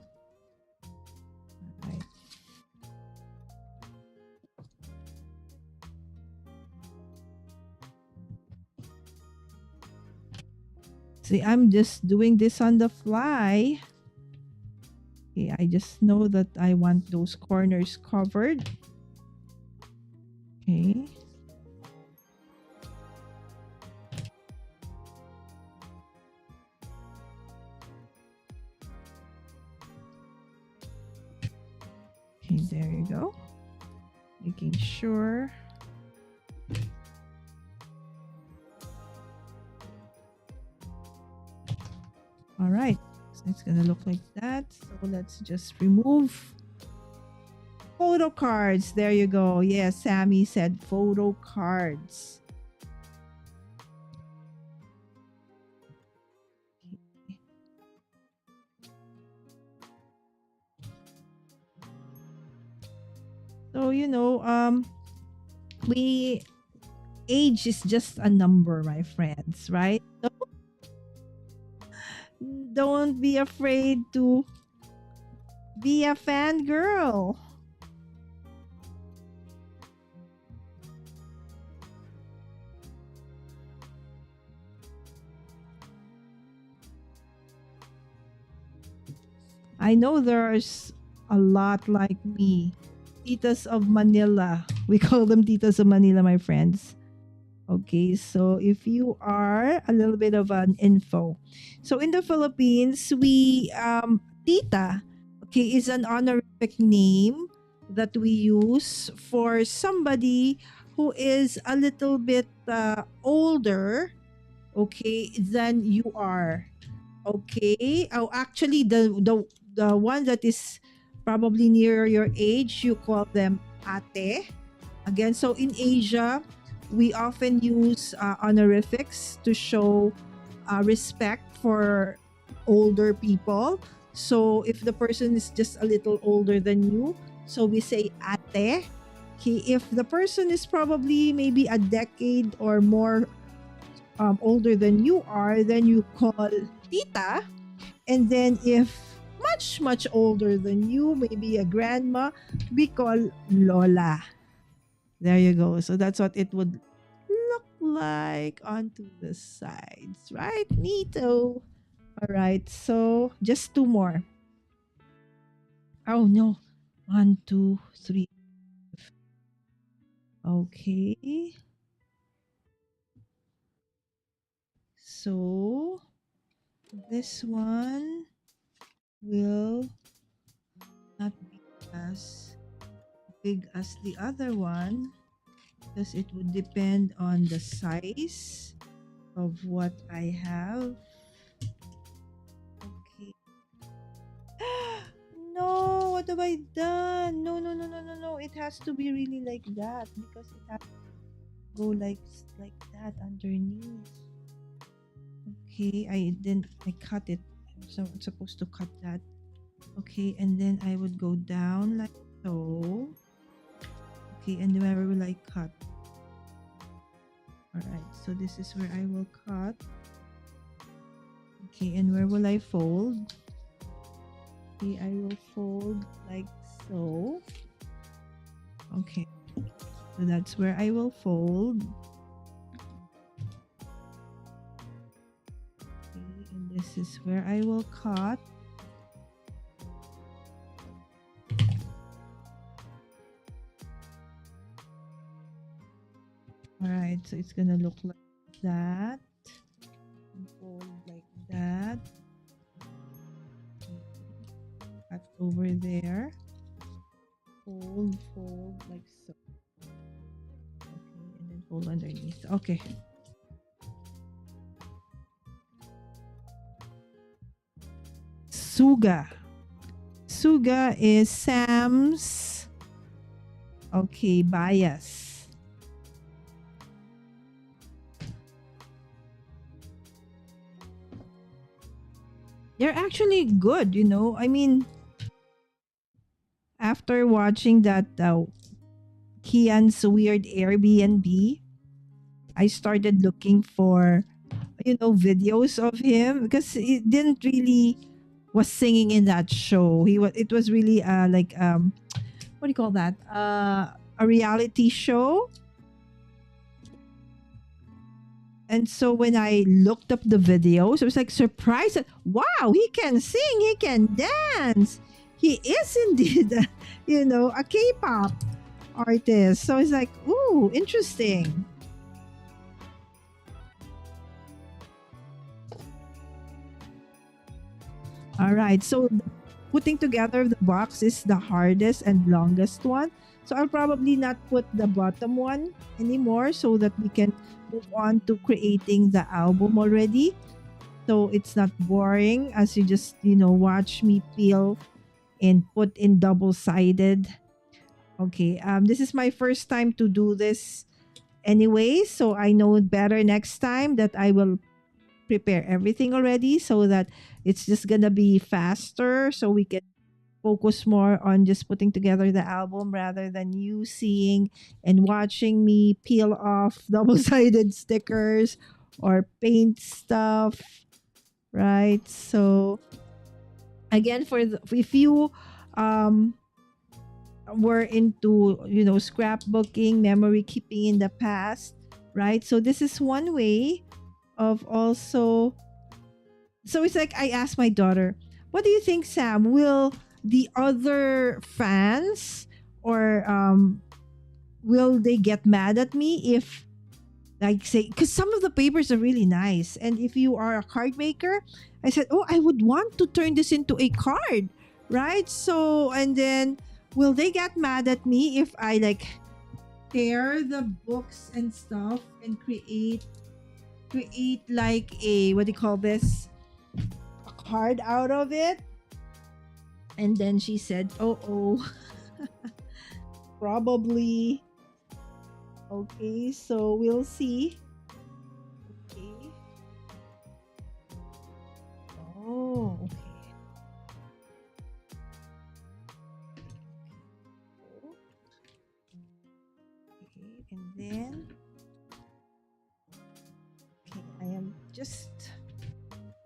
All right. See, I'm just doing this on the fly. Okay, I just know that I want those corners covered. Okay. Okay, there you go. Making sure. All right, so it's gonna look like that. So let's just remove photo cards. There you go. Yes, Sammy said photo cards. So, you know, we, age is just a number, my friends, right? So don't be afraid to be a fangirl. I know there's a lot like me. Titas of Manila. We call them Titas of Manila, my friends. Okay, so if you are a little bit of an info. So in the Philippines, we tita, okay, is an honorific name that we use for somebody who is a little bit older, okay, than you are. Okay. Oh, actually, the one that is probably near your age, you call them ate. Again, so in Asia, we often use honorifics to show respect for older people. So if the person is just a little older than you, so we say ate. Okay, if the person is probably maybe a decade or more older than you are, then you call tita. And then if much older than you, maybe a grandma, we call lola. There you go. So that's what it would look like onto the sides, right? Neato. All right. So just two more. Oh no. One, two, three. Okay. So this one will not be as big as the other one because it would depend on the size of what I have. Okay. No, what have I done? No, no, no, no, no, no. It has to be really like that because it has to go like that underneath. Okay, I cut it. So I'm supposed to cut that. Okay, and then I would go down like so. Okay, and where will I cut? Alright, so this is where I will cut. Okay, and where will I fold? Okay, I will fold like so. Okay, so that's where I will fold. Okay, and this is where I will cut. Alright, so it's gonna look like that. And fold like that. Cut over there. Fold like so. Okay, and then fold underneath. Okay. Suga. Suga is Sam's. Okay, bias. They're actually good, you know. I mean, after watching that Kian's weird Airbnb, I started looking for, you know, videos of him because he didn't really was singing in that show. It was really like what do you call that? A reality show. And so when I looked up the videos, I was like surprised that, wow, he can sing, he can dance. He is indeed, you know, a K-pop artist. So it's like, ooh, interesting. All right. So putting together the box is the hardest and longest one. So I'll probably not put the bottom one anymore so that we can move on to creating the album already. So it's not boring as you just, you know, watch me peel and put in double-sided. Okay, this is my first time to do this anyway, so I know better next time that I will prepare everything already so that it's just gonna be faster so we can focus more on just putting together the album rather than you seeing and watching me peel off double-sided stickers or paint stuff, right? So again, if you um were into, you know, scrapbooking, memory keeping in the past, right? So this is one way of also. So it's like I asked my daughter, What do you think, Sam? Will the other fans or will they get mad at me if, like, say, because some of the papers are really nice, and if you are a card maker, I said, oh, I would want to turn this into a card, right? So, and then will they get mad at me if I like tear the books and stuff and create like a, what do you call this, a card out of it? And then she said, oh, probably. Okay, so we'll see. Okay. Oh, okay. Okay, and then, okay, I am just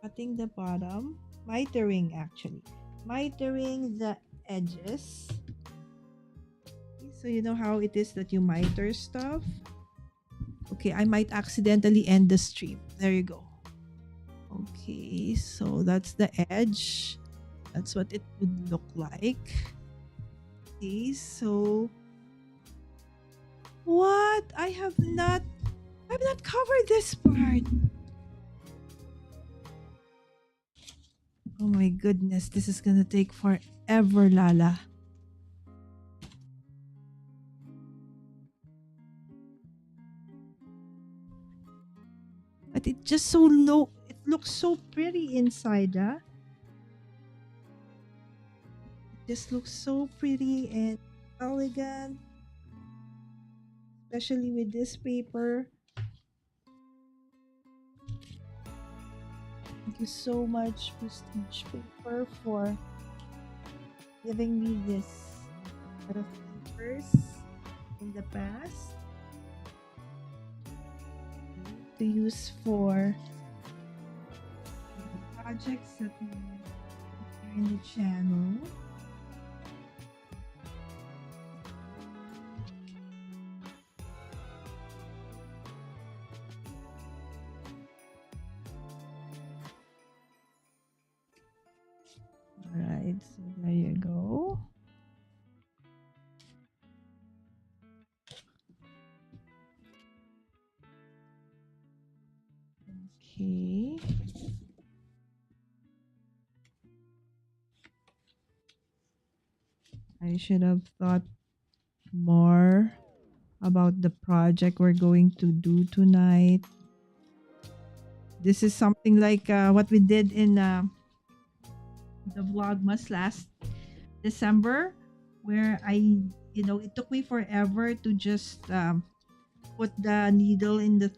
cutting the bottom, mitering actually, mitering the edges. So you know how it is that you miter stuff. Okay, I might accidentally end the stream. There you go. Okay, so that's the edge. That's what it would look like. Okay, so what? I've not covered this part. Oh my goodness, this is gonna take forever, Lala. But it just so low. It looks so pretty inside, huh? It just looks so pretty and elegant, especially with this paper. Thank you so much, Prestige Paper, for giving me this set of papers in the past to use for projects that we are in the channel. Alright, so there you go. Okay. I should have thought more about the project we're going to do tonight. This is something like what we did in the Vlogmas last December, where it took me forever to just put the needle in the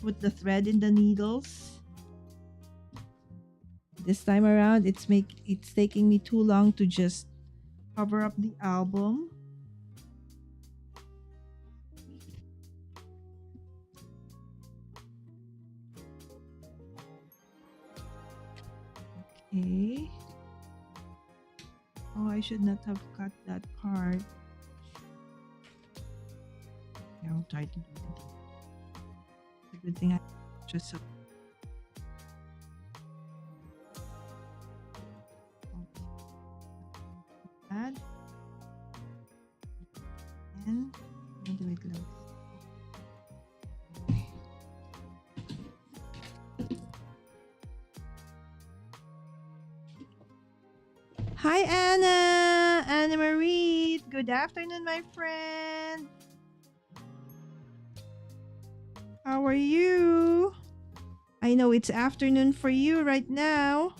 put the thread in the needles. This time around, it's taking me too long to just cover up the album. Okay. Oh, I should not have cut that part. I'll try to do it. The good thing I just add and do it like. Hi, Anna Marie. Good afternoon, my friend. How are you? I know it's afternoon for you right now.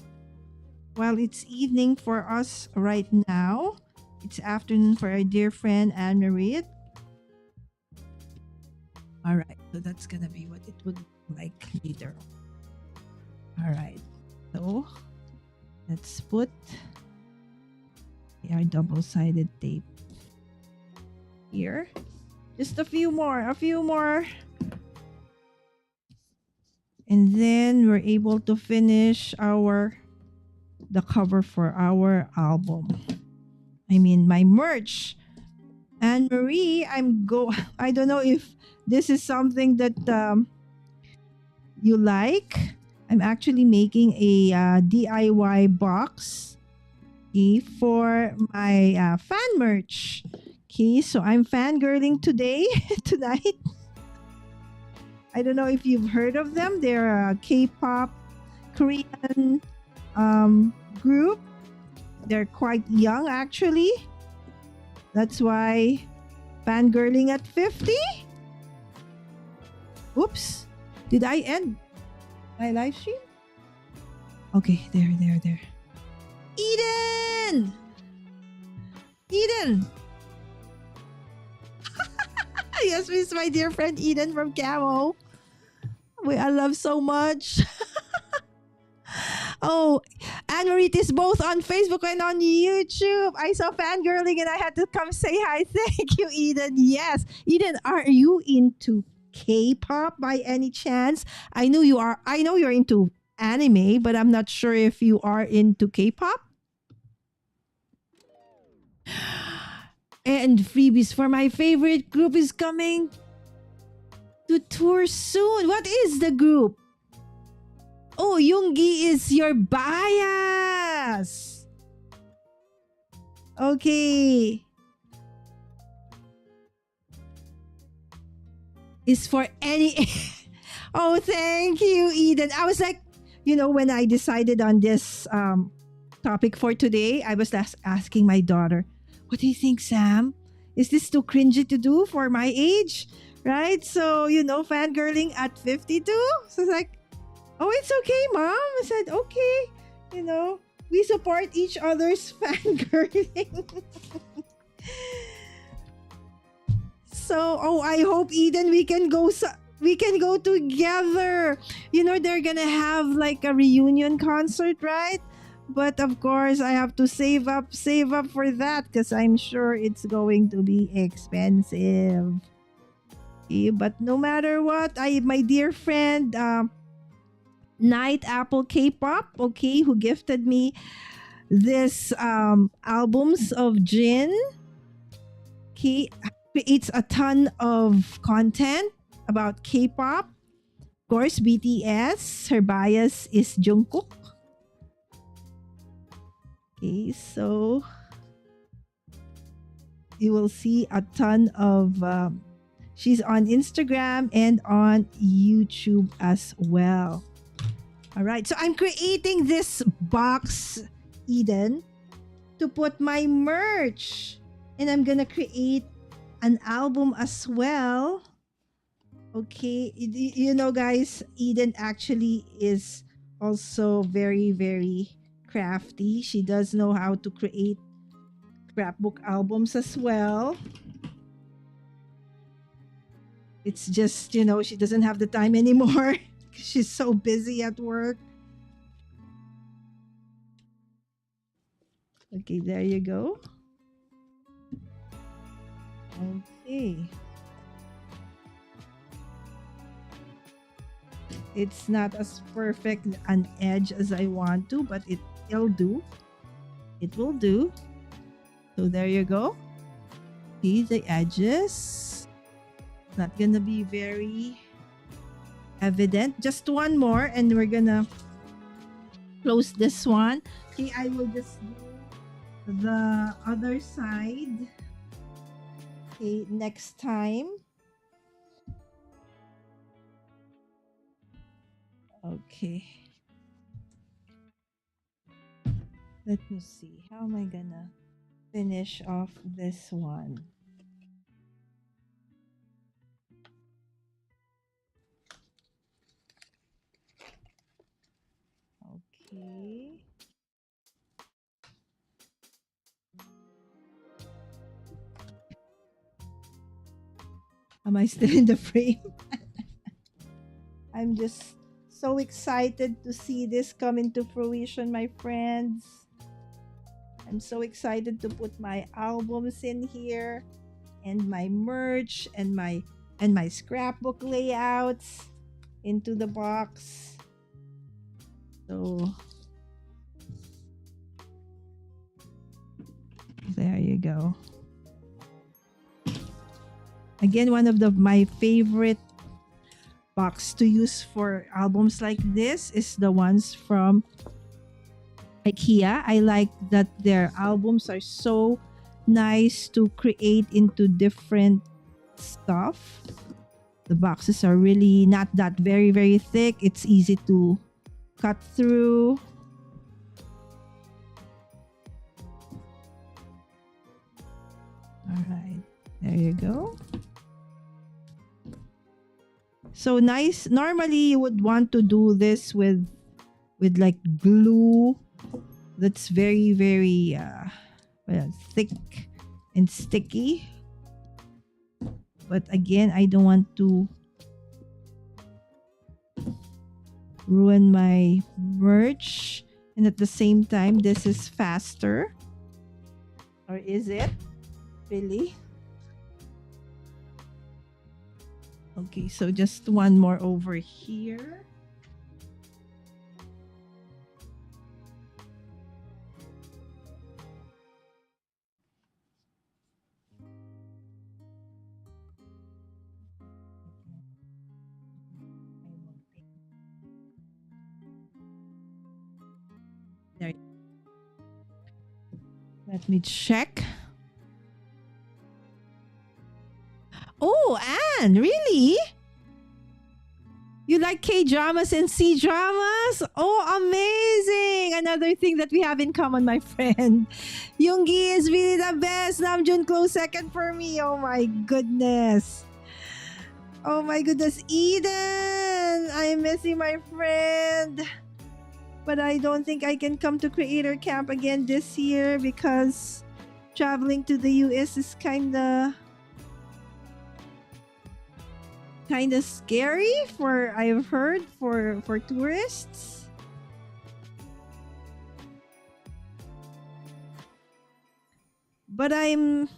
While it's evening for us right now, it's afternoon for our dear friend Anne Marie. All right, so that's gonna be what it would look like later. All right, so let's put our double-sided tape here. Just a few more. And then we're able to finish the cover for our album. I mean, my merch. Anne Marie, I don't know if this is something that you like. I'm actually making a DIY box Okay, for my fan merch. Okay, so I'm fangirling today, tonight. I don't know if you've heard of them. They're a K-pop Korean group. They're quite young, actually. That's why fangirling at 50. Oops. Did I end my live stream? Okay, there. Eden! Eden! Yes, miss my dear friend Eden from Camo. I love so much. Oh, Anne Marit is both on Facebook and on YouTube. I saw fangirling and I had to come say hi. Thank you, Eden. Yes. Eden, are you into K-pop by any chance? I know you are. I know you're into anime, but I'm not sure if you are into K-pop. And freebies for my favorite group is coming to tour soon. What is the group? Oh, Yoongi is your bias. Okay. Is for any. Oh, thank you, Eden. I was like, when I decided on this topic for today, I was asking my daughter, what do you think, Sam? Is this too cringy to do for my age? Right? So, fangirling at 52. So it's like, oh, it's okay, Mom. I said, okay. We support each other's fangirling. So, I hope, Eden, we can go together. They're gonna have like a reunion concert, right? But of course, I have to save up for that because I'm sure it's going to be expensive. Okay, but no matter what, my dear friend, Night Apple Kpop, okay, who gifted me this albums of Jin. Okay, creates a ton of content about K-pop. Of course, BTS. Her bias is Jungkook. Okay, so you will see a ton of. She's on Instagram and on YouTube as well. All right, so I'm creating this box, Eden, to put my merch. And I'm gonna create an album as well. Okay, guys, Eden actually is also very, very crafty. She does know how to create scrapbook albums as well. It's just, she doesn't have the time anymore. She's so busy at work. Okay, there you go. Okay. It's not as perfect an edge as I want to, but it'll do. It will do. So there you go. See the edges. Not gonna be very evident. Just one more and we're gonna close this one. Okay, I will just do the other side. Okay, next time. Okay. Let me see. How am I gonna finish off this one? Okay. Am I still in the frame? I'm just so excited to see this come into fruition, my friends. I'm so excited to put my albums in here and my merch and my scrapbook layouts into the box. So there you go. Again, one of my favorite box to use for albums like this is the ones from IKEA. I like that their albums are so nice to create into different stuff. The boxes are really not that very, very thick. It's easy to cut through. All right, there you go. So nice. Normally, you would want to do this with like glue that's very, very thick and sticky. But again, I don't want to ruin my merch. And at the same time, this is faster. Or is it? Really? Okay, so just one more over here. There. Let me check. Oh, Anne, really? You like K dramas and C dramas? Oh, amazing! Another thing that we have in common, my friend. Yoongi is really the best. Namjoon close second for me. Oh my goodness. Oh my goodness, Eden! I miss you, my friend. But I don't think I can come to Creator Camp again this year because traveling to the US is kinda scary for I've heard for tourists. But I'm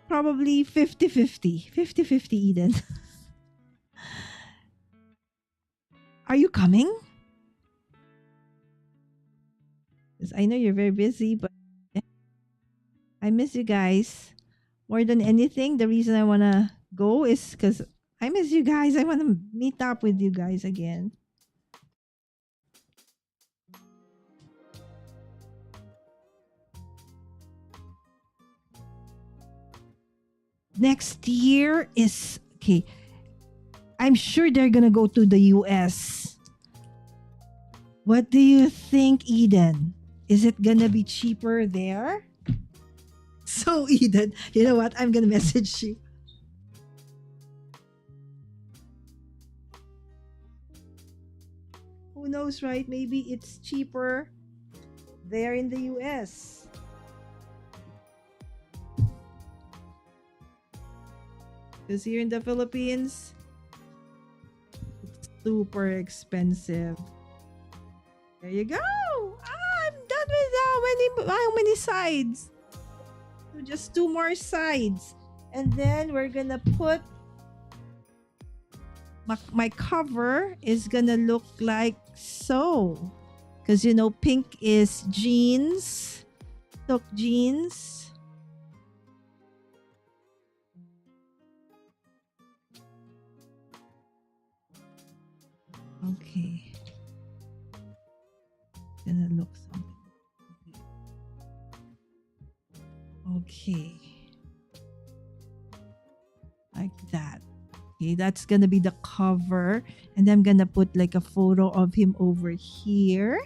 probably 50-50. 50-50, Eden. Are you coming? Because I know you're very busy, but I miss you guys. More than anything, the reason I want to go is because I miss you guys. I want to meet up with you guys again. Next year is okay. I'm sure they're gonna go to the US. What do you think, Eden? Is it gonna be cheaper there? So, Eden, you know what? I'm gonna message you. Who knows, right? Maybe it's cheaper there in the US. Because here in the Philippines, it's super expensive. There you go. I'm done with how many sides? So just 2 more sides. And then we're gonna put my cover is gonna look like so. Because you know, pink is jeans. Silk jeans. Okay. Gonna look something. Okay. Like that. Okay, that's gonna be the cover. And I'm gonna put like a photo of him over here.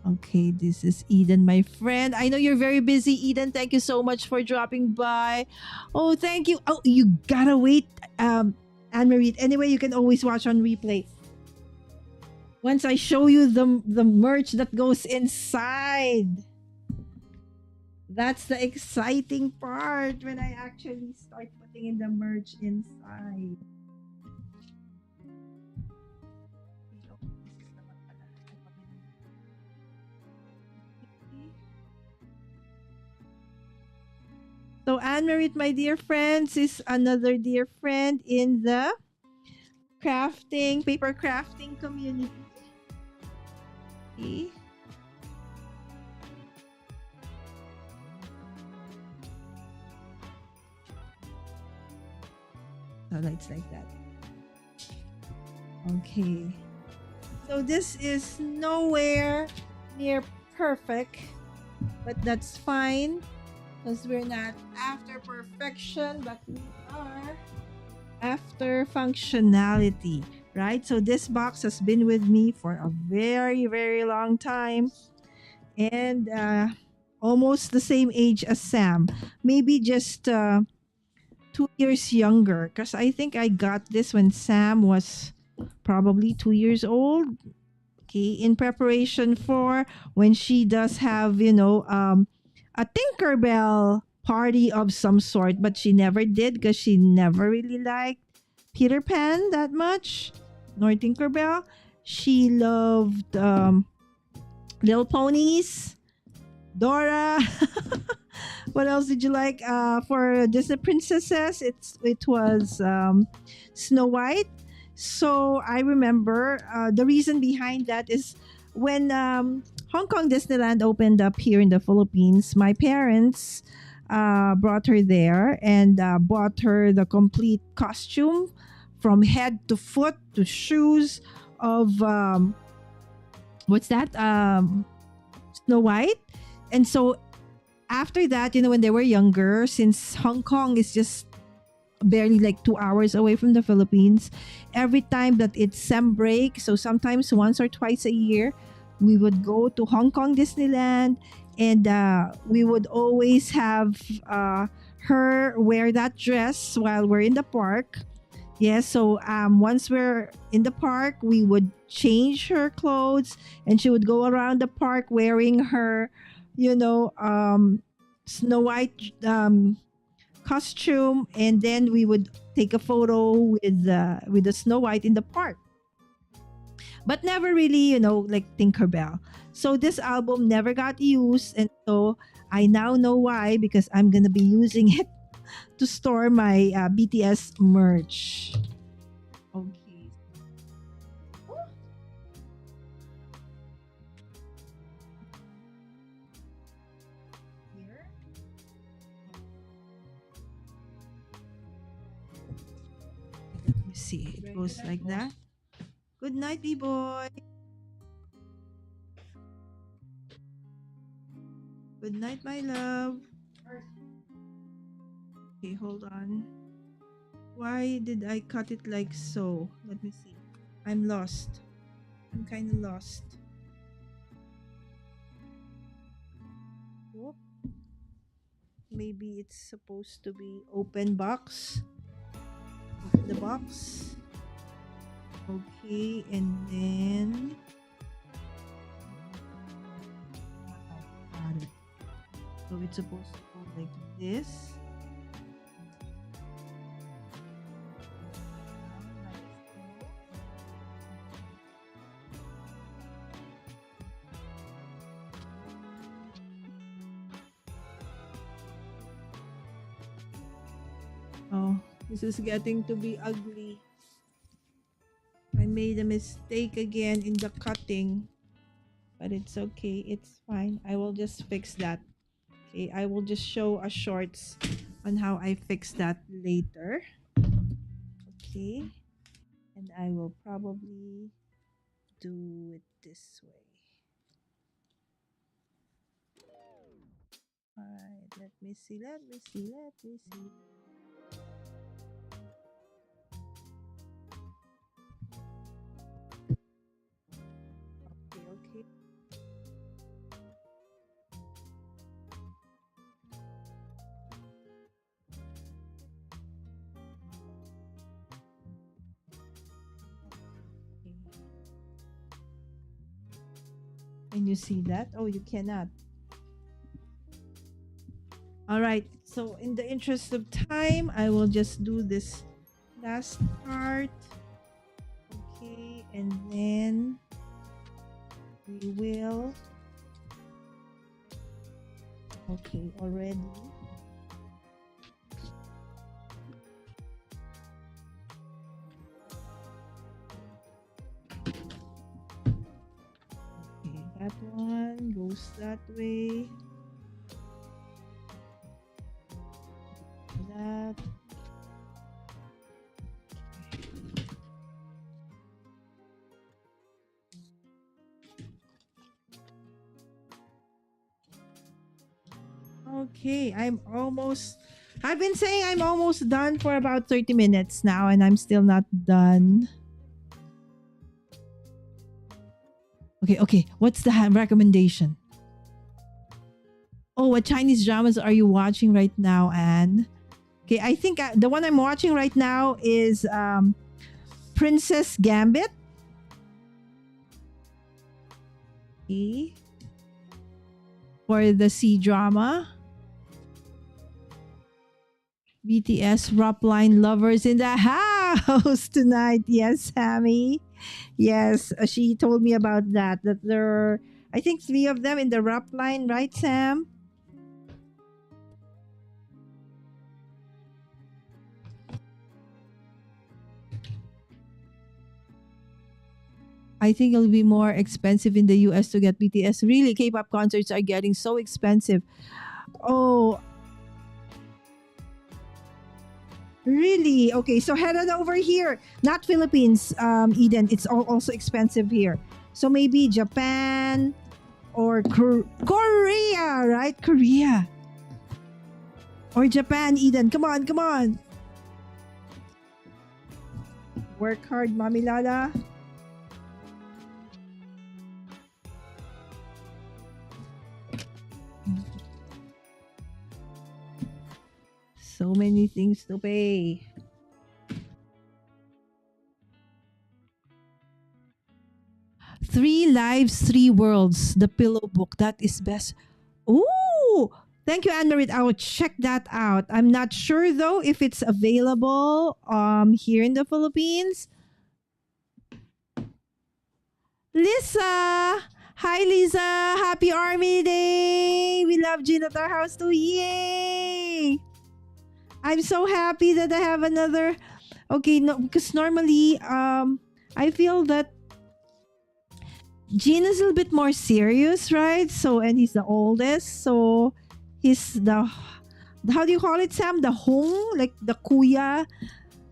Okay, this is Eden, my friend. I know you're very busy, Eden. Thank you so much for dropping by. Oh, thank you. Oh, you gotta wait, Anne-Marie. Anyway, you can always watch on replay. Once I show you the merch that goes inside. That's the exciting part when I actually start putting in the merch inside. So Anne-Marie, my dear friends, is another dear friend in the paper crafting community. Okay. So it's like that. Okay. So this is nowhere near perfect, but that's fine because we're not after perfection, but we are after functionality, right? So this box has been with me for a very, very long time, and almost the same age as Sam, maybe just 2 years younger. Because I think I got this when Sam was probably 2 years old. Okay, in preparation for when she does have, a Tinkerbell party of some sort, but she never did because she never really liked Peter Pan that much, nor Tinkerbell. She loved Little Ponies, Dora. What else did you like? For Disney princesses, it was Snow White. So I remember the reason behind that is when Hong Kong Disneyland opened up here in the Philippines. My parents brought her there and bought her the complete costume from head to foot to shoes of what's that? Snow White. And so after that, when they were younger, since Hong Kong is just barely like 2 hours away from the Philippines, every time that it's sem break, so sometimes once or twice a year, we would go to Hong Kong Disneyland, and we would always have her wear that dress while we're in the park. Yes, so once we're in the park, we would change her clothes, and she would go around the park wearing her, Snow White costume, and then we would take a photo with the Snow White in the park. But never really, like Tinkerbell. So this album never got used, and so I now know why, because I'm gonna be using it to store my BTS merch. Okay. Here. Let me see. It goes like that. Good night, B-boy. Good night, my love. Okay, hold on. Why did I cut it like so? Let me see. I'm lost. I'm kind of lost. Whoop. Maybe it's supposed to be open box. Open the box. Okay, and then got it. So it's supposed to go like this. Oh, this is getting to be ugly. I made a mistake again in the cutting, but it's okay. It's fine. I will just fix that. Okay, I will just show a shorts on how I fix that later. Okay, and I will probably do it this way. All right, let me see. Let me see. Let me see. Okay, okay. Can you see that? Oh, you cannot. All right. So in the interest of time, I will just do this last part. Okay, and then we will. Okay, already. Okay, that one goes that way. That. Okay, I've been saying I'm almost done for about 30 minutes now, and I'm still not done. Okay. What's the recommendation? Oh, what Chinese dramas are you watching right now, Anne? Okay, I think the one I'm watching right now is Princess Gambit. Okay. For the C drama. BTS Line lovers in the house tonight. Yes, Sammy. Yes, she told me about that. That there are, I think, 3 of them in the Line, right, Sam? I think it'll be more expensive in the US to get BTS. Really, K-pop concerts are getting so expensive. Oh, really? Okay, so head on over here. Not Philippines, Eden. It's also expensive here. So maybe Japan or Korea, right? Korea. Or Japan, Eden. Come on. Work hard, Mami Lala. So many things to pay. Three Lives, Three Worlds, the pillow book. That is best. Ooh! Thank you, Anne Marie. I will check that out. I'm not sure though if it's available here in the Philippines. Lisa! Hi, Lisa! Happy Army Day! We love Jean at our house too. Yay! I'm so happy that I have another. Okay, no, because normally I feel that Jean is a little bit more serious, right? So, and he's the oldest, so he's the how do you call it, Sam? The hong, like the kuya,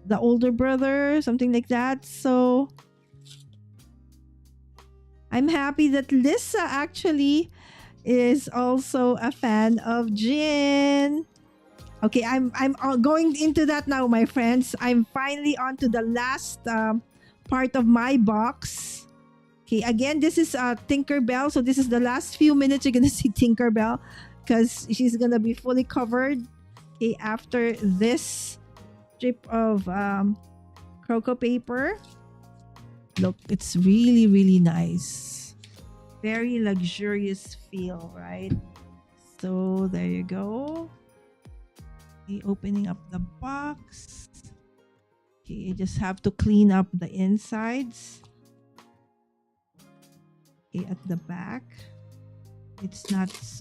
the older brother, something like that. So I'm happy that Lisa actually is also a fan of Jin. Okay, I'm going into that now, my friends. I'm finally on to the last part of my box. Okay, again, this is Tinkerbell. So this is the last few minutes you're gonna see Tinkerbell because she's gonna be fully covered. Okay, after this strip of croco paper. Look, it's really, really nice. Very luxurious feel, right? So there you go. Okay, opening up the box. Okay, you just have to clean up the insides. Okay, at the back. It's not it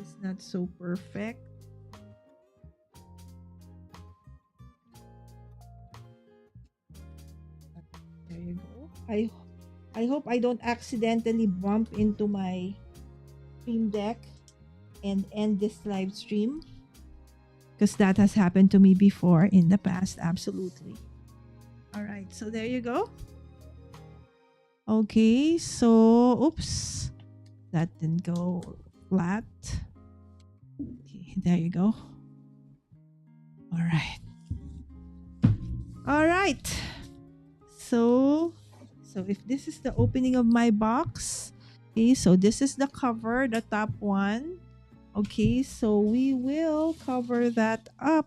is not so perfect. There you go. I hope I don't accidentally bump into my stream deck and end this live stream because that has happened to me before in the past. Absolutely. All right, so there you go. Okay, so oops, that didn't go flat. Okay, there you go. All right. So if this is the opening of my box, okay, so this is the cover, the top one. Okay, so we will cover that up.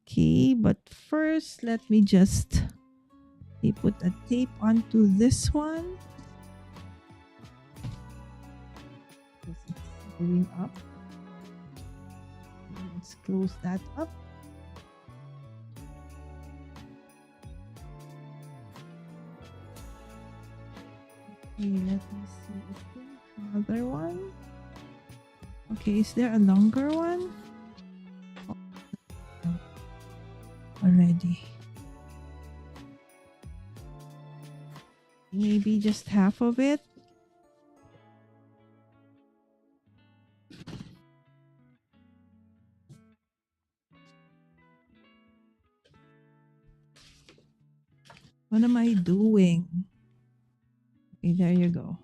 Okay, but first let me just put a tape onto this one. Because it's going up. Let's close that up. Okay, let me see if there's another one. Okay, is there a longer one? Oh, already. Maybe just half of it. What am I doing? Okay, there you go.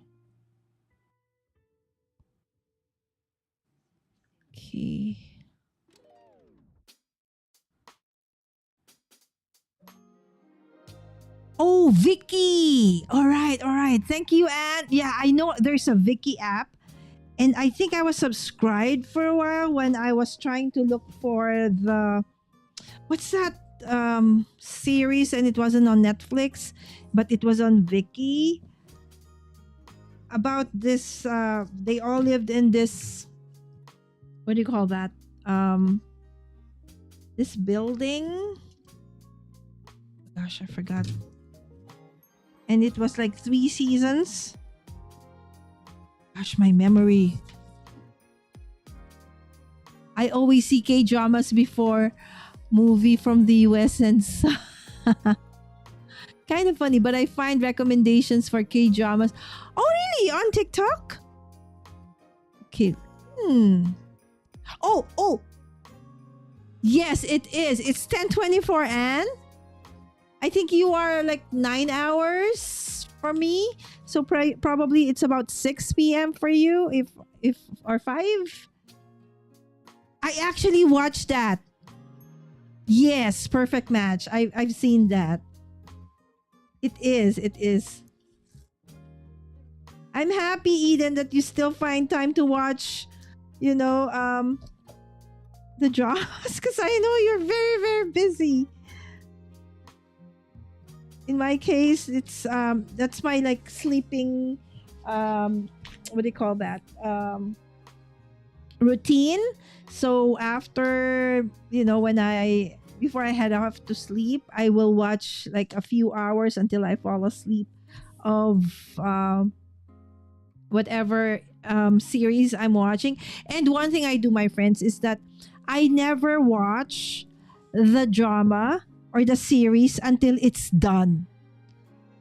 Okay. Oh, Vicky. All right, all right. Thank you, Anne. Yeah, I know there's a Vicky app. And I think I was subscribed for a while when I was trying to look for the what's that series, and it wasn't on Netflix, but it was on Viki, about this they all lived in this, what do you call that, this building, gosh, I forgot, and it was like 3 seasons. Gosh, my memory. I always see K dramas before movie from the US, and kind of funny, but I find recommendations for K dramas. Oh, really? On TikTok? Okay. Oh. Yes, it is. It's 10:24, Anne. I think you are like 9 hours for me. So probably it's about 6 p.m. for you, if or 5. I actually watched that. Yes, perfect match. I've seen that. It is. It is. I'm happy, Eden, that you still find time to watch, you know, the dramas, because I know you're very, very busy. In my case, it's that's my like sleeping, what do you call that, routine. So after, when before I head off to sleep, I will watch like a few hours until I fall asleep of whatever series I'm watching. And one thing I do, my friends, is that I never watch the drama or the series until it's done.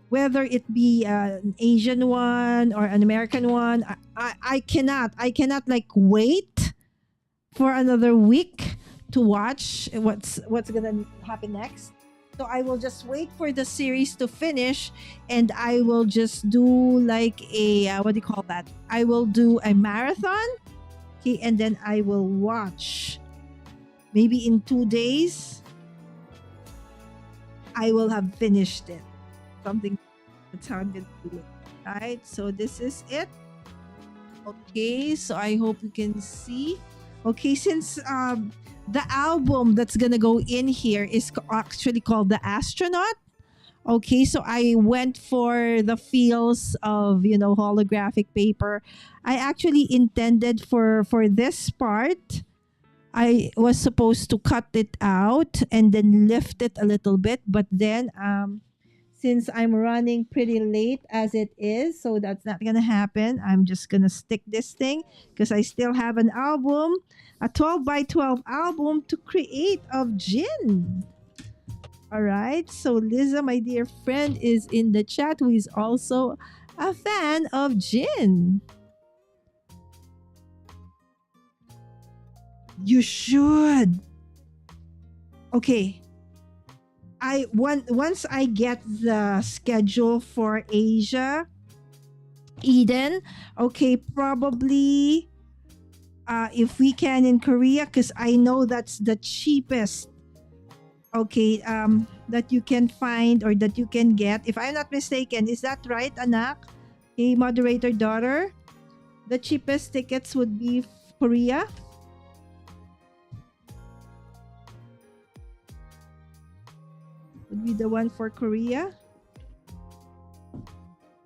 Whether it be an Asian one or an American one, I cannot like wait for another week to watch what's gonna happen next. So I will just wait for the series to finish, and I will just do like a what do you call that? I will do a marathon, okay, and then I will watch. Maybe in 2 days, I will have finished it. Something, that's how I'm gonna do it. Right. So this is it. Okay. So I hope you can see. Okay, since the album that's gonna go in here is actually called the Astronaut. Okay, so I went for the feels of holographic paper. I actually intended for this part. I was supposed to cut it out and then lift it a little bit, but then since I'm running pretty late as it is, so that's not gonna happen. I'm just gonna stick this thing because I still have an album, a 12 by 12 album to create of Jin. All right, so Liza, my dear friend, is in the chat, who is also a fan of Jin. You should. Okay. Once I get the schedule for Asia, Eden, okay, probably if we can in Korea, because I know that's the cheapest, okay, that you can find or that you can get. If I'm not mistaken, is that right, anak? Okay, moderator daughter, the cheapest tickets would be Korea. Would be the one for Korea.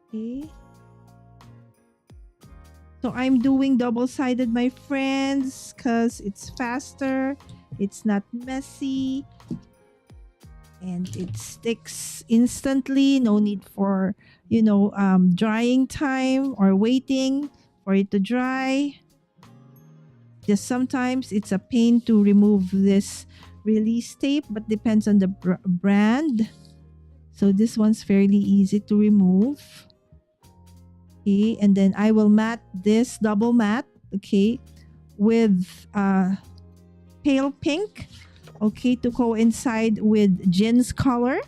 Okay. So I'm doing double-sided, my friends, because it's faster, it's not messy, and it sticks instantly. No need for, drying time or waiting for it to dry. Just sometimes it's a pain to remove this release tape, but depends on the brand. So this one's fairly easy to remove. Okay, and then I will matte this, double matte, okay, with pale pink, okay, to coincide with Jin's color.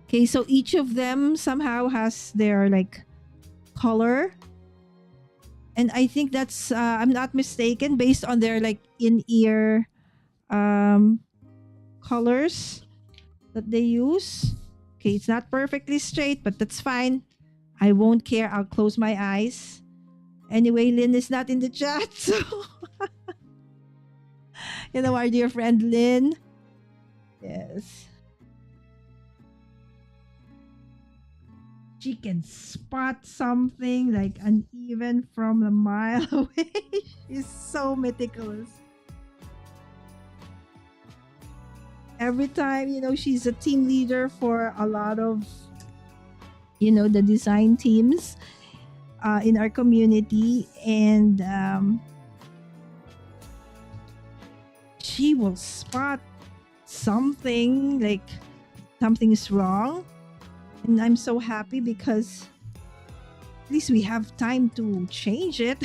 Okay, so each of them somehow has their like color. And I think that's I'm not mistaken, based on their like in-ear um colors that they use. Okay, it's not perfectly straight, but that's fine. I won't care. I'll close my eyes. Anyway, Lynn is not in the chat, so our dear friend Lynn. Yes. She can spot something like uneven from a mile away. She's so meticulous. Every time, she's a team leader for a lot of, the design teams in our community. And she will spot something like something is wrong. And I'm so happy because at least we have time to change it.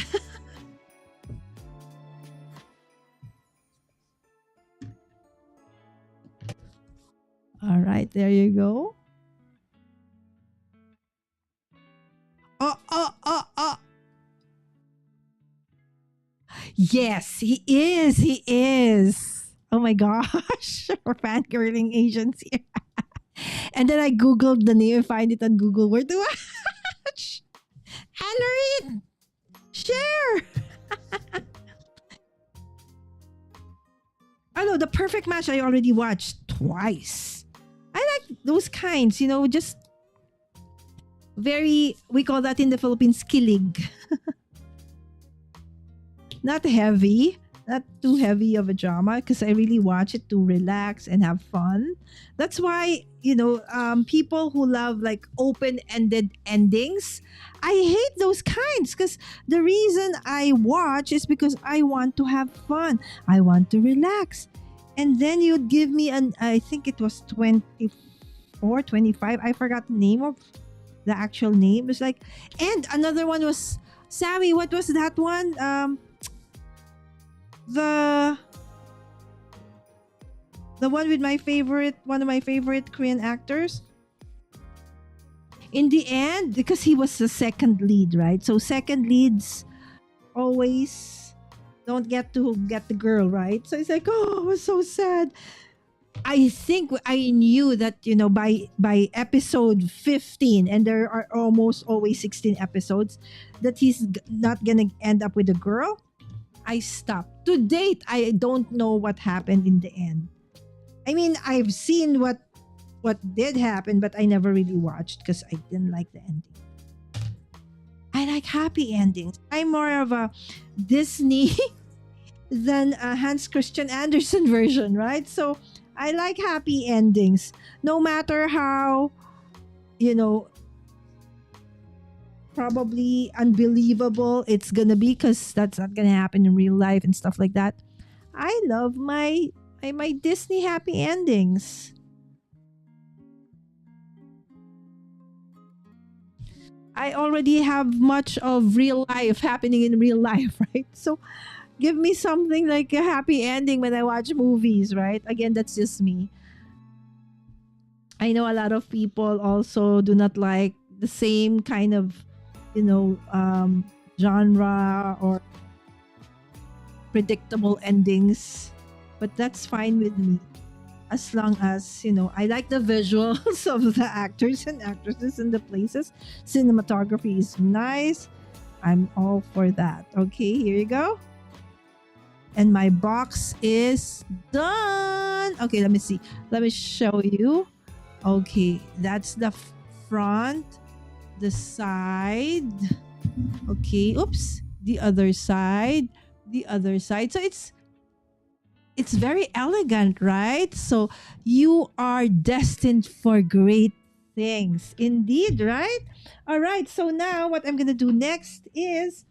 All right, there you go. Oh. Yes, he is. He is. Oh my gosh. For fangirling agency. And then I Googled the name and find it on Google. Where do I watch? Anne-Marie, share. I know The Perfect Match I already watched twice. I like those kinds, just very, we call that in the Philippines, kilig. Not heavy, not too heavy of a drama, because I really watch it to relax and have fun. That's why, people who love like open-ended endings, I hate those kinds, because the reason I watch is because I want to have fun. I want to relax. And then you'd give me I think it was 24, 25. I forgot the name of the actual name. It was like, and another one was, Sammy, what was that one? The one with one of my favorite Korean actors. In the end, because he was the second lead, right? So second leads always don't get to get the girl, right? So it's like, oh, it was so sad. I think I knew that, by episode 15, and there are almost always 16 episodes, that he's not gonna end up with a girl. I stopped. To date, I don't know what happened in the end. I mean, I've seen what did happen, but I never really watched because I didn't like the ending. I like happy endings. I'm more of a Disney than a Hans Christian Andersen version, right? So I like happy endings. No matter how, probably unbelievable it's gonna be, because that's not gonna happen in real life and stuff like that. I love my Disney happy endings. I already have much of real life happening in real life, right? So give me something like a happy ending when I watch movies, right? Again, that's just me. I know a lot of people also do not like the same kind of, genre or predictable endings, but that's fine with me, as long as I like the visuals of the actors and actresses and the places. Cinematography is nice. I'm all for that. Okay, here you go. And my box is done. Okay, let me see. Let me show you. Okay, that's the front, the side. Okay, oops, the other side, So it's very elegant, right? So you are destined for great things indeed, right? All right, so now what I'm gonna do next is,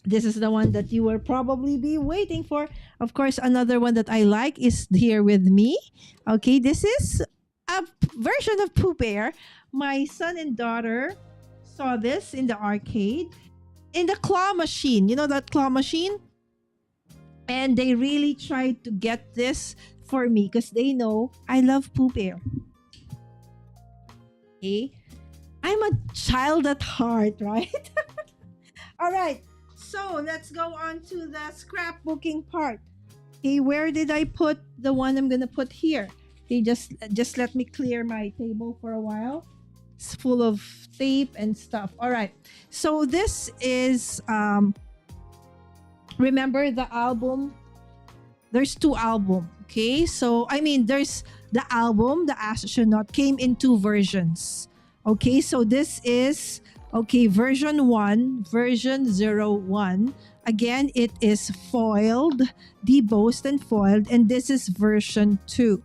this is the one that you will probably be waiting for. Of course, another one that I like is here with me. Okay, this is a version of Pooh Bear. My son and daughter saw this in the arcade, in the claw machine. You know that claw machine? And they really tried to get this for me because they know I love Pooh Bear. Okay? I'm a child at heart, right? All right. So let's go on to the scrapbooking part. Okay, where did I put the one I'm gonna put here? Okay, just let me clear my table for a while. It's full of tape and stuff. All right. So this is remember the album? There's two album. Okay, so I mean there's the album, the Astronaut came in two versions. Okay, so this is okay, version 1, version 01. Again, it is foiled, debossed and foiled, and this is version 2.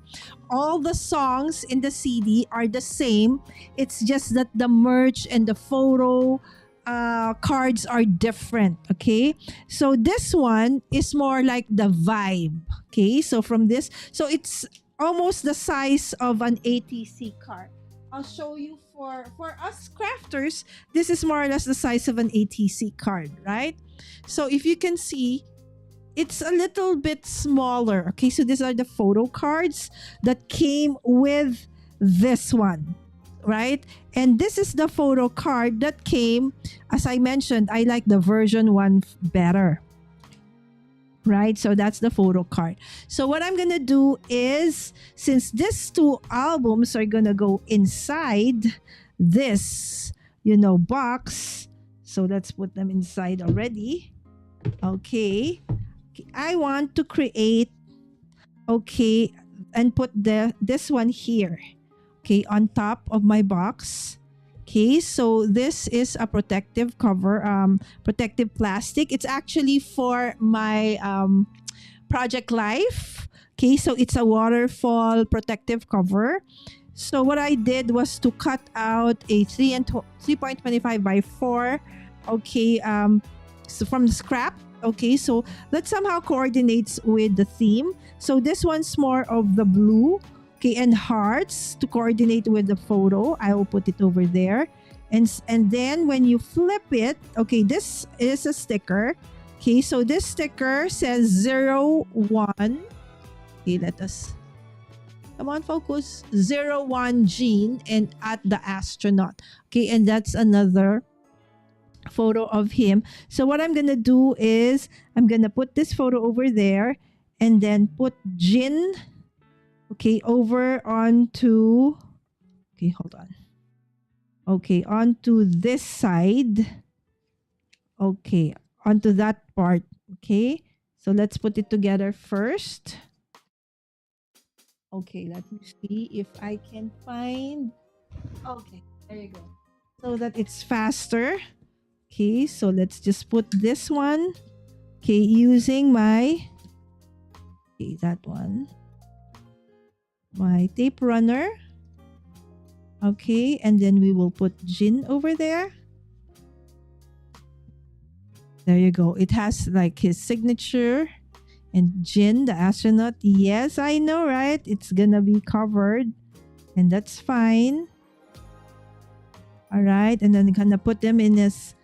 All the songs in the CD are the same. It's just that the merch and the photo cards are different. Okay, so this one is more like the vibe. Okay, so from this, so it's almost the size of an ATC card. I'll show you for us crafters, this is more or less the size of an ATC card, right? So if you can see, it's a little bit smaller. Okay, so these are the photo cards that came with this one, right? And this is the photo card that came, as I mentioned, I like the version 1 better, right? So that's the photo card. So what I'm gonna do is, since these two albums are gonna go inside this, box, so let's put them inside already. Okay, I want to create, okay, and put this one here, okay, on top of my box. Okay, so this is a protective cover, protective plastic. It's actually for my Project Life. Okay, so it's a waterfall protective cover. So what I did was to cut out a 3.25 by 4. Okay, so from the scrap. Okay, so that somehow coordinates with the theme. So this one's more of the blue. Okay, and hearts to coordinate with the photo. I will put it over there. And then when you flip it, okay, this is a sticker. Okay, so this sticker says 01. Okay, let us, come on, focus. 01 Jin and at the Astronaut. Okay, and that's another photo of him. So what I'm gonna do is I'm gonna put this photo over there and then put Jin, okay, over onto, okay, hold on. Okay, onto this side. Okay, onto that part. Okay, so let's put it together first. Okay, let me see if I can find. Okay, there you go. So that it's faster. Okay, so let's just put this one. Okay, using my, okay, that one. My tape runner. Okay, and then we will put Jin over there. There you go. It has like his signature. And Jin, the astronaut. Yes, I know, right? It's gonna be covered. And that's fine. All right, and then I'm gonna put them in this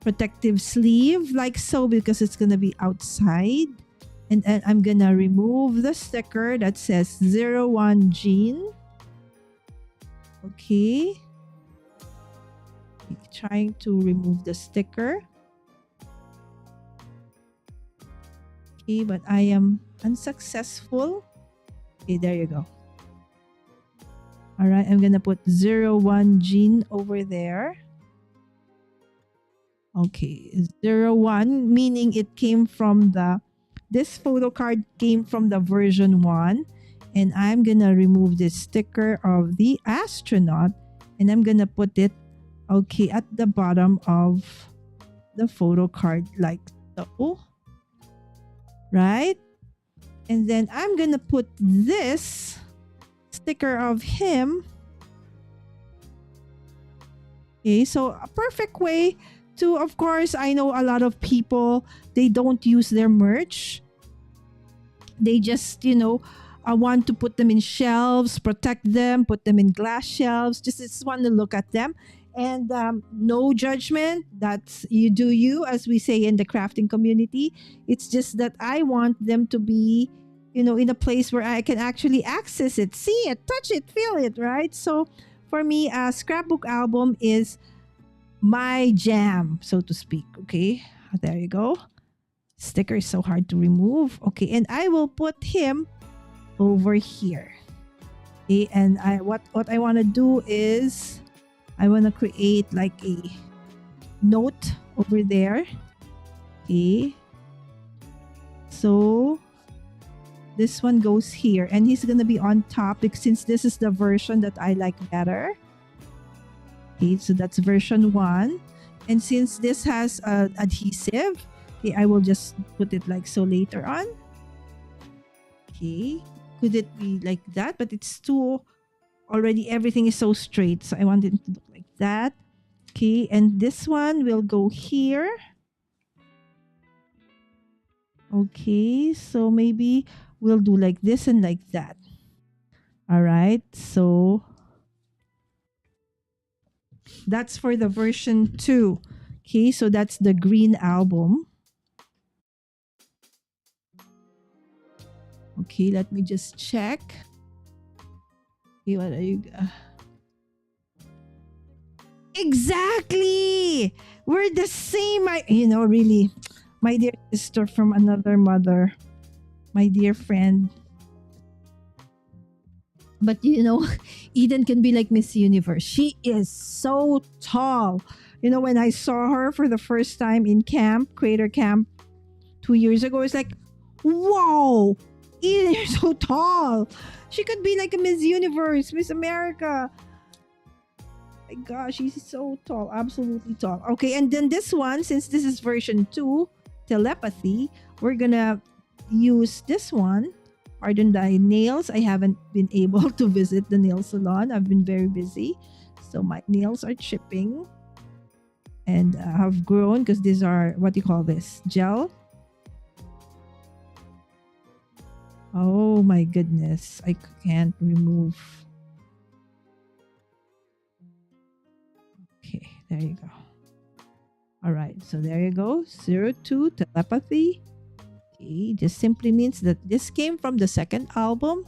protective sleeve like so because it's gonna be outside. And I'm gonna remove the sticker that says 01 Jin. Okay. Trying to remove the sticker. Okay, but I am unsuccessful. Okay, there you go. All right, I'm gonna put 01 Jin over there. Okay, 01 meaning it came from this photo card came from the version 1. And I'm gonna remove this sticker of the astronaut and I'm gonna put it, okay, at the bottom of the photo card like so. Right? And then I'm gonna put this sticker of him. Okay, so a perfect way to, of course, I know a lot of people, they don't use their merch. They just, I want to put them in shelves, protect them, put them in glass shelves. Just want to look at them. And no judgment. That's you do you, as we say in the crafting community. It's just that I want them to be, in a place where I can actually access it, see it, touch it, feel it, right? So for me, a scrapbook album is my jam, so to speak. Okay, there you go. Sticker is so hard to remove. Okay, and I will put him over here. Okay, and what I want to do is I want to create like a note over there. Okay, so this one goes here, and he's gonna be on top because since this is the version that I like better. Okay, so that's version 1. And since this has adhesive, okay, I will just put it like so later on. Okay, could it be like that? But it's too, already everything is so straight. So I want it to look like that. Okay, and this one will go here. Okay, so maybe we'll do like this and like that. All right, so that's for the version 2. Okay, so that's the green album. Okay, let me just check. Okay, what are you? Exactly! We're the same. Really, my dear sister from another mother, my dear friend. But Eden can be like Miss Universe. She is so tall. When I saw her for the first time in camp, Creator Camp, 2 years ago, it's like, whoa, Eden, you're so tall. She could be like a Miss Universe, Miss America. My gosh, she's so tall, absolutely tall. Okay, and then this one, since this is version 2, telepathy, we're gonna use this one. Pardon the nails. I haven't been able to visit the nail salon. I've been very busy. So my nails are chipping and have grown because these are, what do you call this? Gel. Oh my goodness. I can't remove. Okay, there you go. All right, so there you go. 02 telepathy. Okay, just simply means that this came from the second album.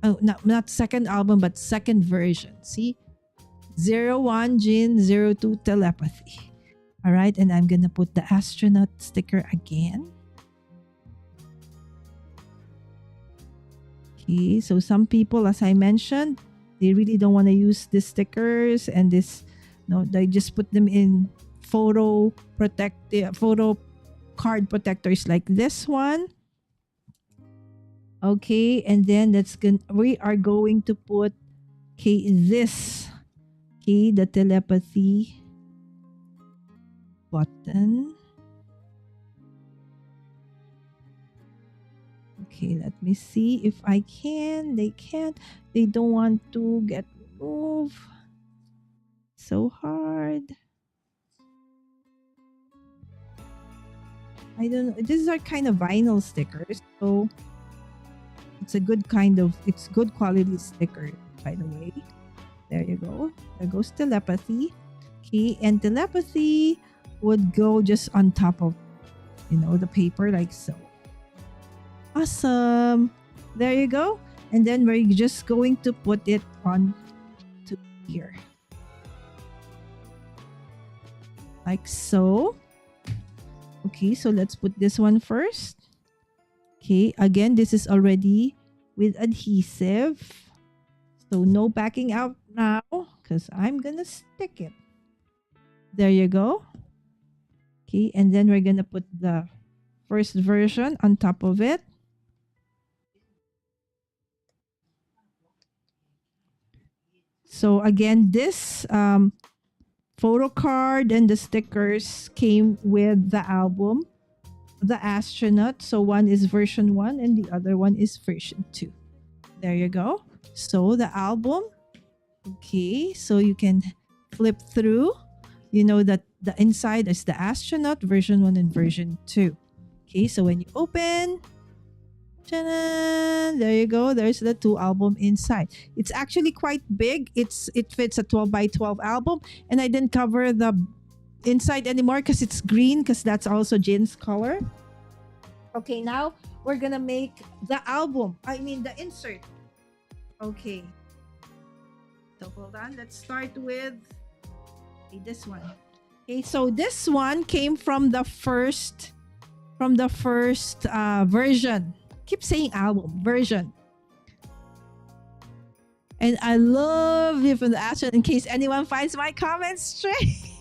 Oh, not second album, but second version. See? 01 Jin, 02 telepathy. All right, and I'm gonna put the astronaut sticker again. Okay, so some people, as I mentioned, they really don't want to use these stickers and this. No, they just put them in photo card protectors like this one. Okay, and then we are going to put this. Okay, the telepathy button. Okay, let me see if I can. They can't. They don't want to get removed. So hard. I don't know. These are kind of vinyl stickers, so it's good quality sticker, by the way. There you go. There goes telepathy. Okay, and telepathy would go just on top of, the paper like so. Awesome. There you go. And then we're just going to put it on to here. Like so. Okay, so let's put this one first. Okay, again, this is already with adhesive. So no backing out now because I'm going to stick it. There you go. Okay, and then we're going to put the first version on top of it. So again, this photo card and the stickers came with the album, The Astronaut. So one is version 1 and the other one is version 2. There you go. So the album, okay, so you can flip through. That the inside is the Astronaut version 1 and version 2. Okay, so when you open, there you go. There's the 2 album inside. It's actually quite big. It fits a 12 by 12 album, and I didn't cover the inside anymore because it's green, because that's also Jin's color. Okay, now we're gonna make the album. I mean the insert. Okay. So hold on. Let's start with Okay, this one. Okay, so this one came from the first version. Keep saying album version. And I love it from the Astronaut in case anyone finds my comments strange.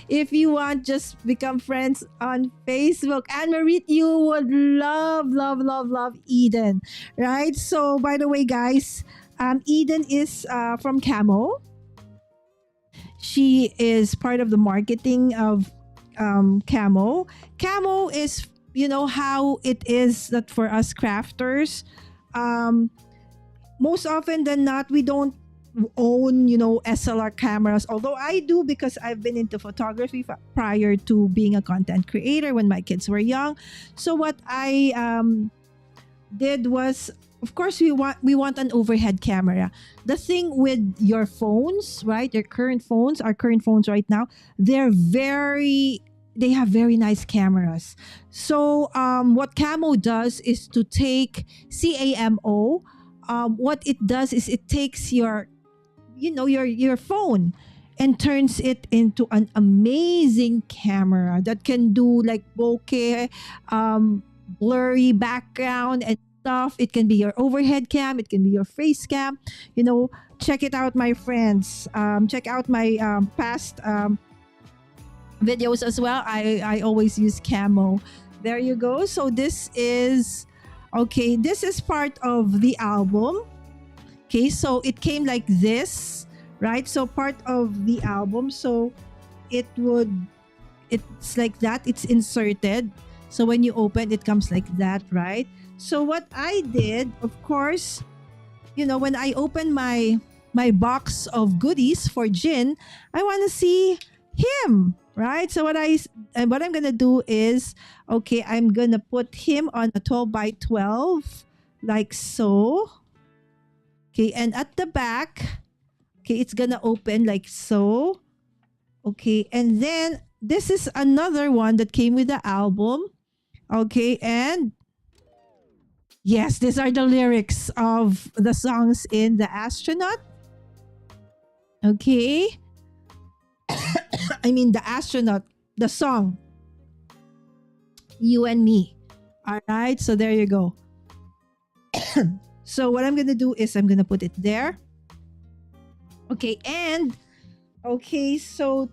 If you want, just become friends on Facebook. And Marit, you would love Eden. Right? So by the way, guys, Eden is from Camo. She is part of the marketing of Camo. Camo is, you know, how it is that for us crafters, most often than not, we don't own, you know, SLR cameras. Although I do, because I've been into photography prior to being a content creator when my kids were young. So what I did was, of course, we want an overhead camera. The thing with your phones, right? Our current phones right now, they have very nice cameras. So what Camo does is to take CAMO. What it does is it takes your phone and turns it into an amazing camera that can do like bokeh, blurry background and stuff. It can be your overhead cam, it can be your face cam. You know, check it out, my friends. Check out my past videos as well. I always use Camo. There you go. So this is part of the album. Okay, so it came like this, right? So part of the album. So it's like that. It's inserted. So when you open, it comes like that, right? So what I did, of course, you know, when I open my box of goodies for Jin, I want to see him, right? So what I'm gonna do is, okay, I'm gonna put him on a 12 by 12, like so. Okay, and at the back, okay, it's gonna open like so. Okay, and then this is another one that came with the album. Okay, and yes, these are the lyrics of the songs in the Astronaut. Okay. I mean, the Astronaut, the song, You and Me. All right, so there you go. So what I'm going to do is I'm going to put it there. Okay, and okay, so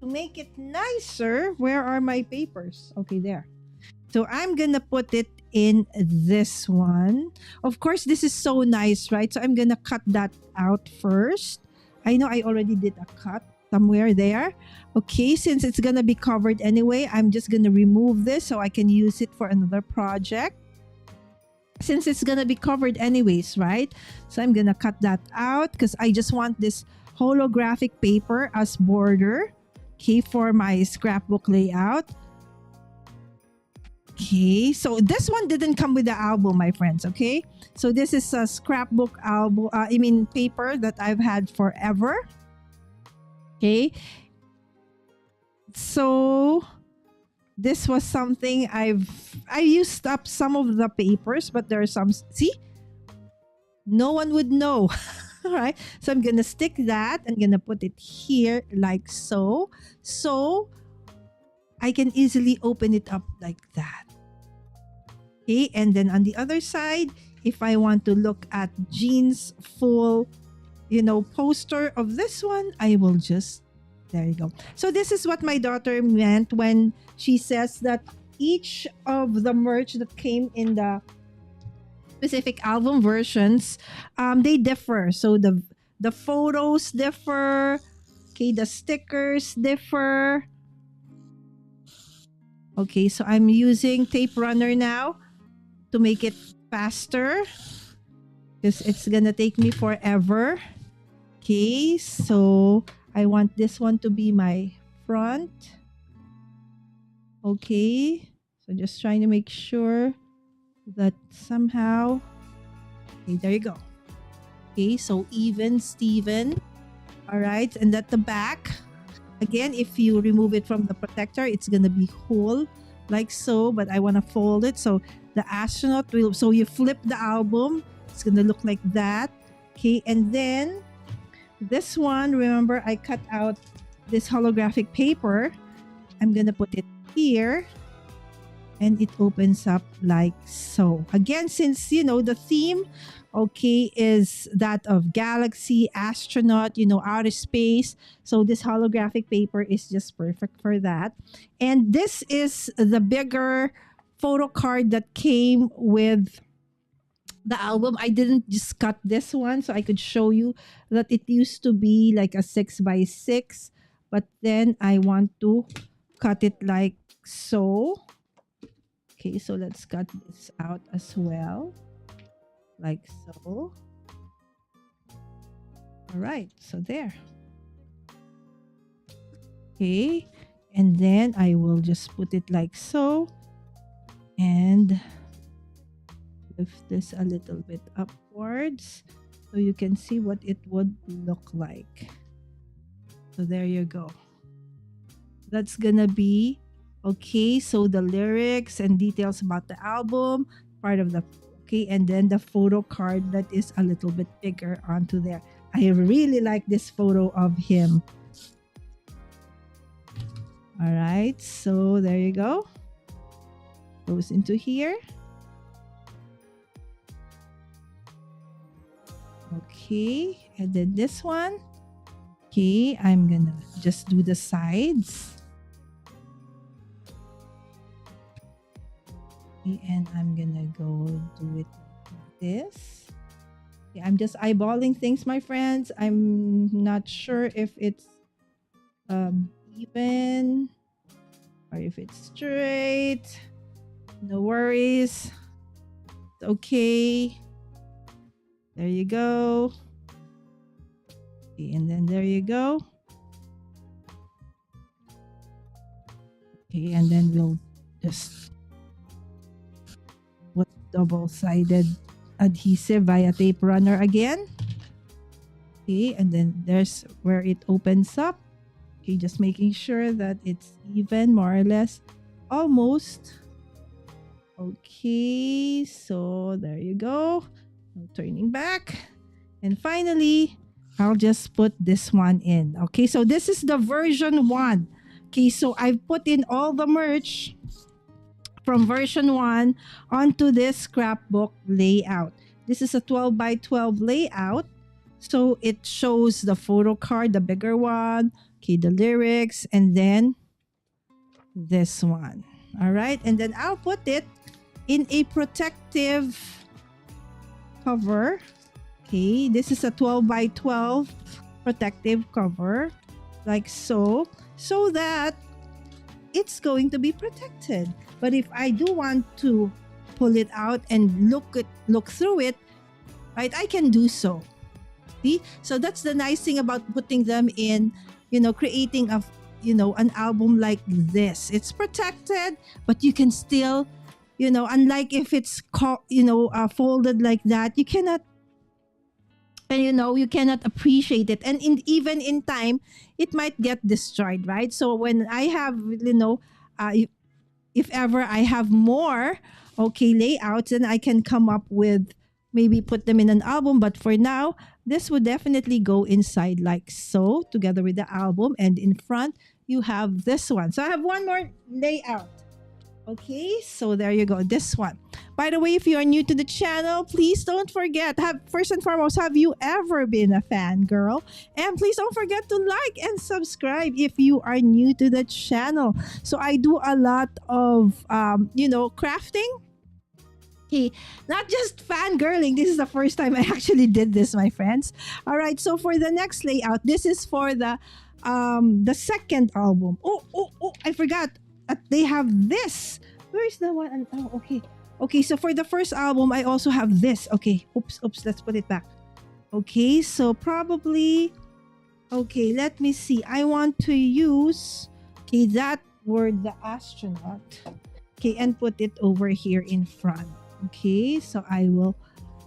to make it nicer, where are my papers? Okay, there. So I'm going to put it in this one. Of course, this is so nice, right? So I'm going to cut that out first. I know I already did a cut somewhere there. Okay, since it's going to be covered anyway, I'm just going to remove this so I can use it for another project. Since it's going to be covered anyways, right? So I'm going to cut that out because I just want this holographic paper as border, okay, for my scrapbook layout. Okay, so this one didn't come with the album, my friends, okay? So this is a scrapbook album, paper that I've had forever. Okay. So this was something I used up some of the papers, but there are some, see? No one would know. All right. So I'm going to stick that. I'm going to put it here like so. So I can easily open it up like that. Okay. And then on the other side, if I want to look at Jin's full, poster of this one, I will just, there you go. So this is what my daughter meant when she says that each of the merch that came in the specific album versions, they differ. So the photos differ. Okay, the stickers differ. Okay, so I'm using tape runner now to make it faster because it's gonna take me forever. Okay, so I want this one to be my front. Okay, so just trying to make sure that somehow, okay, there you go. Okay, so even Steven. All right, and at the back, again, if you remove it from the protector, it's gonna be whole like so, but I want to fold it. So the Astronaut will, so you flip the album, it's gonna look like that. Okay, and then this one, remember I cut out this holographic paper. I'm gonna put it here, and it opens up like so. Again, since the theme, okay, is that of galaxy, astronaut, outer space. So this holographic paper is just perfect for that. And this is the bigger photo card that came with the album. I didn't just cut this one so I could show you that it used to be like a 6x6, but then I want to cut it like so. Okay, so let's cut this out as well, like so. All right, so there. Okay, and then I will just put it like so and lift this a little bit upwards so you can see what it would look like. So there you go. That's gonna be okay. So the lyrics and details about the album, part of the okay, and then the photo card that is a little bit bigger onto there. I really like this photo of him. All right, so there you go. Goes into here. Okay, and then this one. Okay, I'm gonna just do the sides. Okay, and I'm gonna go do it like this. Okay, I'm just eyeballing things, my friends. I'm not sure if it's even or if it's straight. No worries. It's okay. There you go. Okay, and then there you go. Okay, and then we'll just put double-sided adhesive via tape runner again. Okay, and then there's where it opens up. Okay, just making sure that it's even, more or less, almost. Okay, so there you go. No turning back. And finally, I'll just put this one in. Okay, so this is the version 1. Okay, so I've put in all the merch from version 1 onto this scrapbook layout. This is a 12 by 12 layout. So it shows the photo card, the bigger one, okay, the lyrics, and then this one. All right, and then I'll put it in a protective cover. Okay, this is a 12 by 12 protective cover, like so, so that it's going to be protected. But if I do want to pull it out and look through it, right, I can do so. See? So that's the nice thing about putting them in, creating an album like this. It's protected, but you can still, unlike if it's folded like that, you cannot, and you cannot appreciate it, and even in time it might get destroyed, right? So when I have if ever I have more layouts, then I can come up with, maybe put them in an album. But for now, this would definitely go inside like so, together with the album, and in front you have this one. So I have one more layout. Okay, so there you go, this one. By the way, if you are new to the channel, please don't forget, first and foremost, have you ever been a fangirl? And please don't forget to like and subscribe if you are new to the channel. So I do a lot of, crafting. Okay, not just fangirling. This is the first time I actually did this, my friends. All right, so for the next layout, this is for the second album. Oh, I forgot. They have this. Where's the one? Oh, okay. Okay, so for the first album, I also have this. Okay, oops, let's put it back. Okay, so probably, okay, let me see. I want to use, that word, the astronaut. Okay, and put it over here in front. Okay, so I will,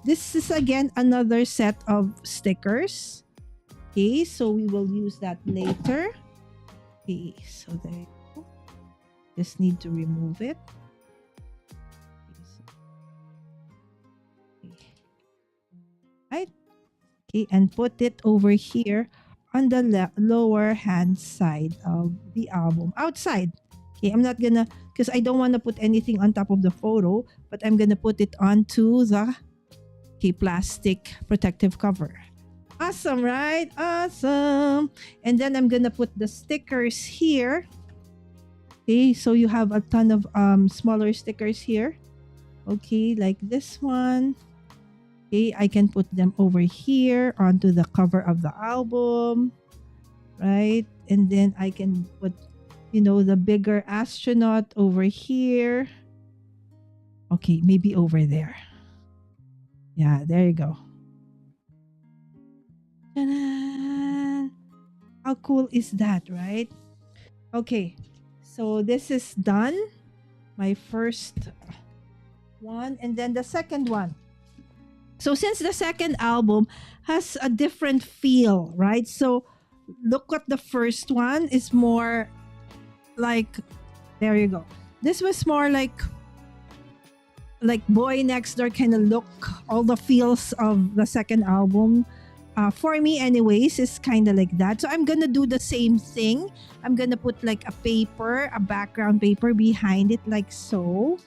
this is again another set of stickers. Okay, so we will use that later. Okay, so there you go. Just need to remove it. Right. Okay, and put it over here on the lower hand side of the album. Outside. Okay, I'm not gonna, because I don't want to put anything on top of the photo, but I'm gonna put it onto the plastic protective cover. Awesome, right? Awesome. And then I'm gonna put the stickers here. Okay, so you have a ton of smaller stickers here. Okay, like this one. Okay, I can put them over here onto the cover of the album, right? And then I can put, the bigger astronaut over here. Okay, maybe over there. Yeah, there you go. Ta-da! How cool is that, right? Okay, so this is done. My first one, and then the second one. So since the second album has a different feel, right? So look at the first one is more like, there you go. This was more like Boy Next Door kind of look, all the feels of the second album. For me anyways, is kind of like that. So I'm gonna do the same thing. I'm gonna put like a background paper behind it like so,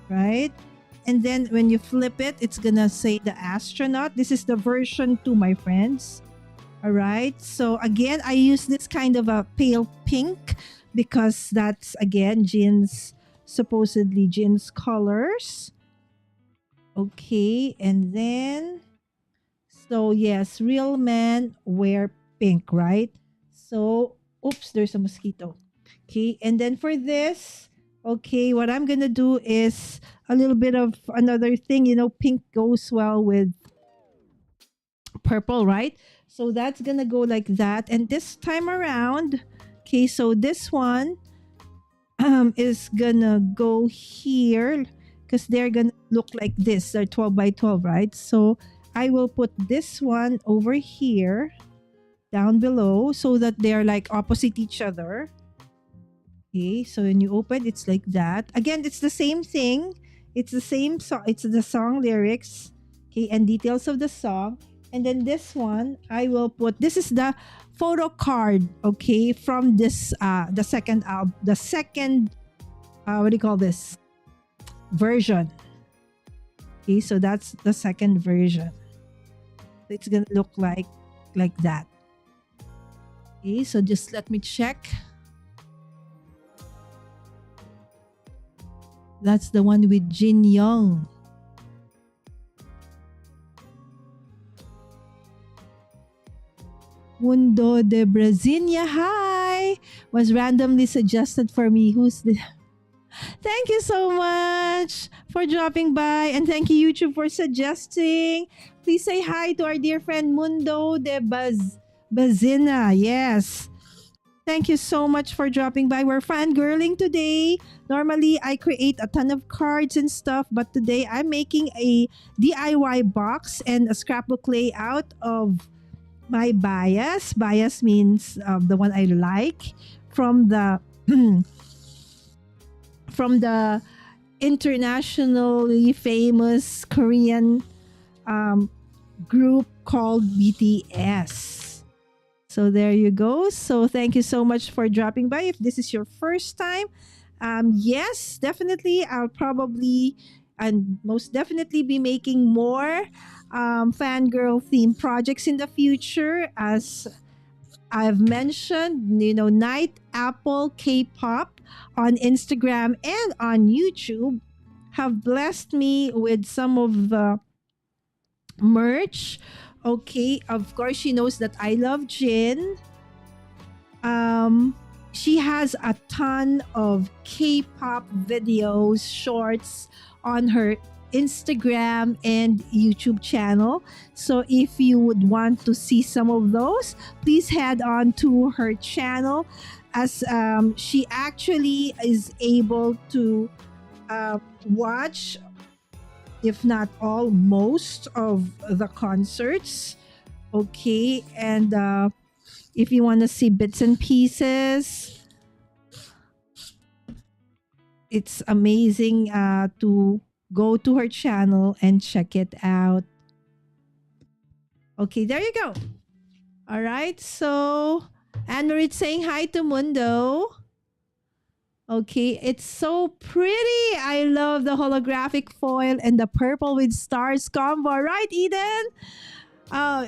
right? And then when you flip it, it's gonna say the astronaut. This is the version 2, my friends. All right. So again, I use this kind of a pale pink because that's again supposedly Jin's colors. Okay, and then so yes, real men wear pink, right? So oops, there's a mosquito. Okay, and then for this, okay, what I'm gonna do is a little bit of another thing. Pink goes well with purple, right? So that's gonna go like that. And this time around, okay, so this one is gonna go here because they're gonna look like this. They're 12 by 12, right? So I will put this one over here down below so that they're like opposite each other. Okay, so when you open, it's like that. Again, it's the same thing. It's the same song. It's the song lyrics, okay, and details of the song. And then this one, I will put. This is the photo card, okay, from this the second album, the second what do you call this version? Okay, so that's the second version. It's gonna look like that. Okay, so just let me check. That's the one with Jin Young. Mundo de Brasilia, hi! Was randomly suggested for me. Who's the... Thank you so much for dropping by. And thank you, YouTube, for suggesting. Please say hi to our dear friend Mundo de Bazina. Yes. Thank you so much for dropping by. We're fangirling today. Normally, I create a ton of cards and stuff, but today I'm making a DIY box and a scrapbook layout of my bias. Bias means the one I like from the from the internationally famous Korean group called BTS. So there you go. So thank you so much for dropping by. If this is your first time, yes, definitely. I'll probably and most definitely be making more fangirl theme projects in the future. As I've mentioned, Night Apple Kpop on Instagram and on YouTube have blessed me with some of the merch. Okay, of course she knows that I love Jin. She has a ton of K-pop videos, shorts on her Instagram and YouTube channel. So if you would want to see some of those, please head on to her channel, as she actually is able to watch, if not all, most of the concerts. Okay, and if you want to see bits and pieces, it's amazing to go to her channel and check it out. Okay, there you go. All right, so Anne-Marie saying hi to Mundo. Okay, it's so pretty. I love the holographic foil and the purple with stars combo. Right, Eden?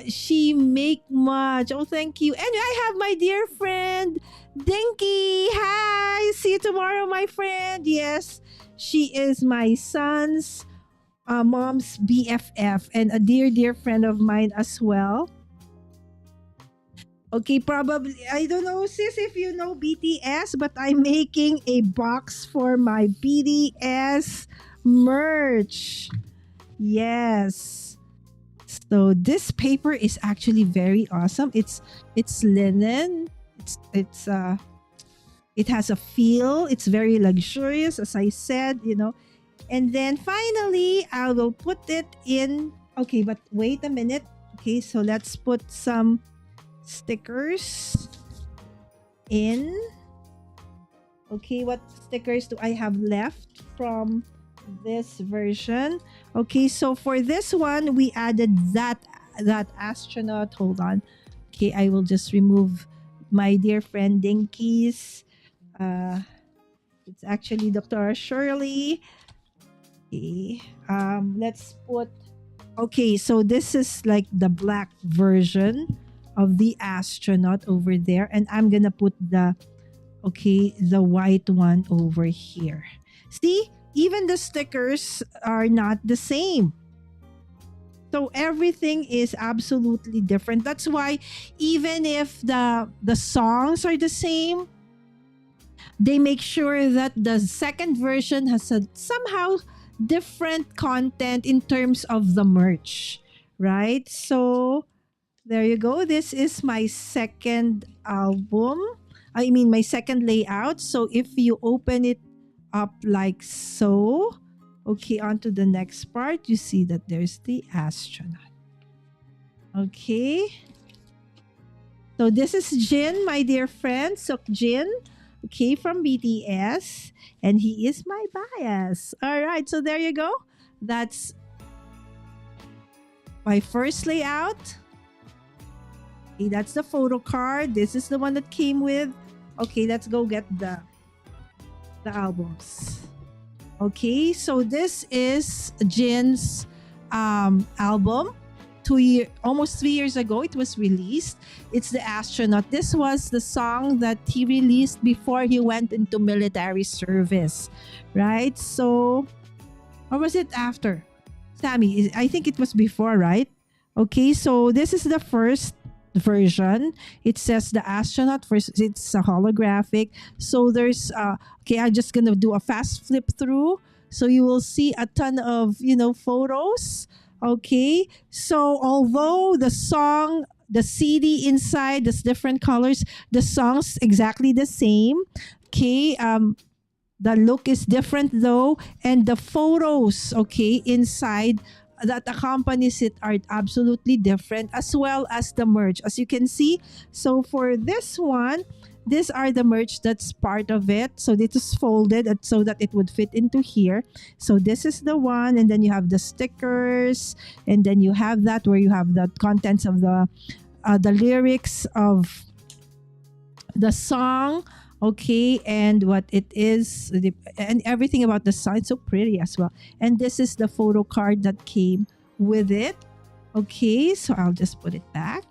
She make much. Oh, thank you. And I have my dear friend, Dinky. Hi. See you tomorrow, my friend. Yes, she is my son's mom's BFF and a dear, dear friend of mine as well. Okay, probably, I don't know, sis, if you know BTS, but I'm making a box for my BTS merch. Yes. So this paper is actually very awesome. It's linen. It's it has a feel. It's very luxurious, as I said, you know. And then finally, I will put it in. Okay, but wait a minute. Okay, so let's put some stickers in. Okay, what stickers do I have left from this version? Okay, so for this one, we added that astronaut. Hold on. Okay, I will just remove my dear friend Dinky's. It's actually Dr. Shirley. Okay, let's put. Okay, so this is like the black version of the astronaut over there, and I'm gonna put the white one over here. See, even the stickers are not the same, so everything is absolutely different. That's why even if the songs are the same, they make sure that the second version has a somehow different content in terms of the merch, right? So there you go. This is my second album. I mean, my second layout. So if you open it up like so, okay, on to the next part, you see that there's the astronaut. Okay. So this is Jin, my dear friend, Suk Jin, okay, from BTS. And he is my bias. All right, so there you go. That's my first layout. Okay, that's the photo card. This is the one that came with. Okay, let's go get the albums. Okay, so this is Jin's album. Almost 3 years ago, it was released. It's the Astronaut. This was the song that he released before he went into military service, right? So, or was it after? Sammy, I think it was before, right? Okay, so this is the first version. It says the astronaut first. It's a holographic. So there's okay, I'm just gonna do a fast flip through, so you will see a ton of photos. Okay, so although the song, the CD inside, there's different colors, the song's exactly the same. Okay, the look is different though, and the photos, okay, inside that accompanies it are absolutely different, as well as the merch, as you can see. So for this one, these are the merch that's part of it. So this is folded so that it would fit into here. So this is the one, and then you have the stickers, and then you have that where you have the contents of the lyrics of the song. Okay, and what it is, and everything about the song. It's so pretty as well. And this is the photo card that came with it. Okay, so I'll just put it back.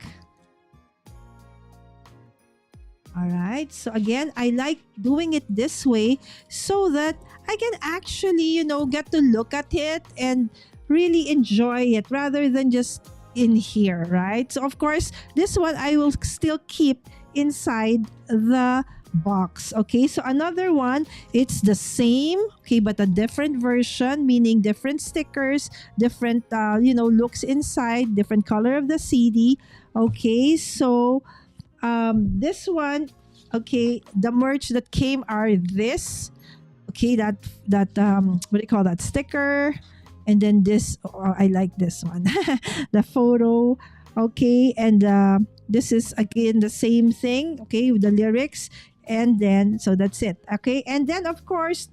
All right, so again, I like doing it this way so that I can actually, get to look at it and really enjoy it rather than just in here, right? So of course, this one I will still keep inside the box. Okay, so another one, it's the same, okay, but a different version, meaning different stickers, different looks inside, different color of the CD. Okay, so this one, okay, the merch that came are this, okay, that what do you call that, sticker, and then this, I like this one, the photo. Okay, and this is again the same thing, okay, with the lyrics. And then, so that's it. Okay. And then, of course,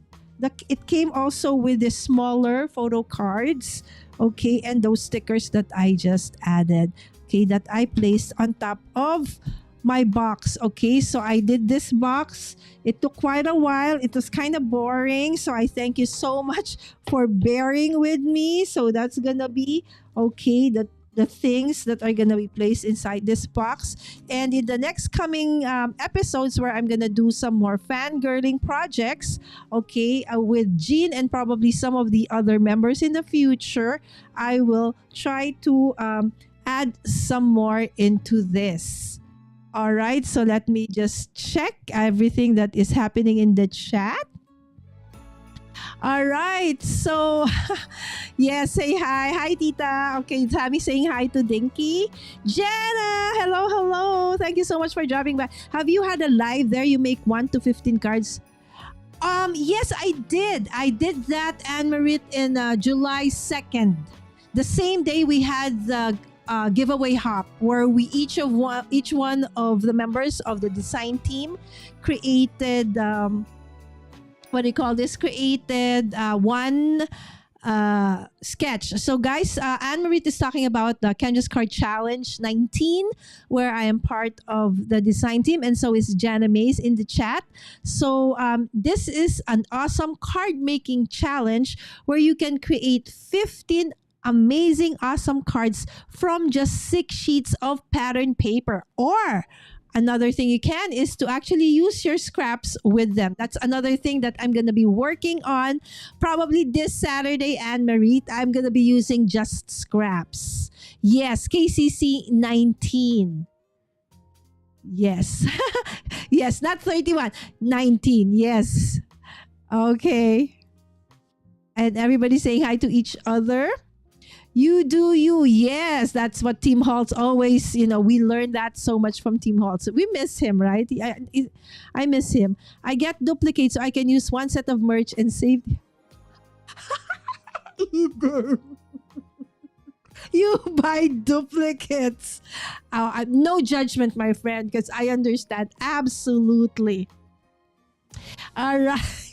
it came also with the smaller photo cards. Okay. And those stickers that I just added. okay, that I placed on top of my box. Okay, so I did this box. It took quite a while. It was kind of boring. So I thank you so much for bearing with me. So that's gonna be okay. The things that are gonna be placed inside this box. And in the next coming episodes, where I'm gonna do some more fangirling projects, okay, with Jean and probably some of the other members in the future, I will try to add some more into this. All right, so let me just check everything that is happening in the chat. All right, so yes, say hi. Hi, Tita. Okay, Tammy saying hi to Dinky. Jenna, hello, hello. Thank you so much for dropping by. Have you had a live there? You make 1 to 15 cards. Yes, I did. I did that, Anne Marie, in July 2nd. The same day we had the giveaway hop, where we each one of the members of the design team created what do you call this? Created one sketch. So guys, Anne-Marie is talking about the Canvas Card Challenge 19, where I am part of the design team, and so is Jana Mays in the chat. So this is an awesome card making challenge where you can create 15 amazing, awesome cards from just 6 sheets of pattern paper. Or another thing you can is to actually use your scraps with them. That's another thing that I'm going to be working on probably this Saturday, Anne-Marie. I'm going to be using just scraps. Yes, KCC 19. Yes. Yes, not 31. 19. Yes. Okay. And everybody saying hi to each other. You do you. Yes, that's what Team Halt's always, we learned that so much from Team Halt. We miss him, right? I miss him. I get duplicates so I can use one set of merch and save. You buy duplicates. No judgment, my friend, because I understand. Absolutely. All right.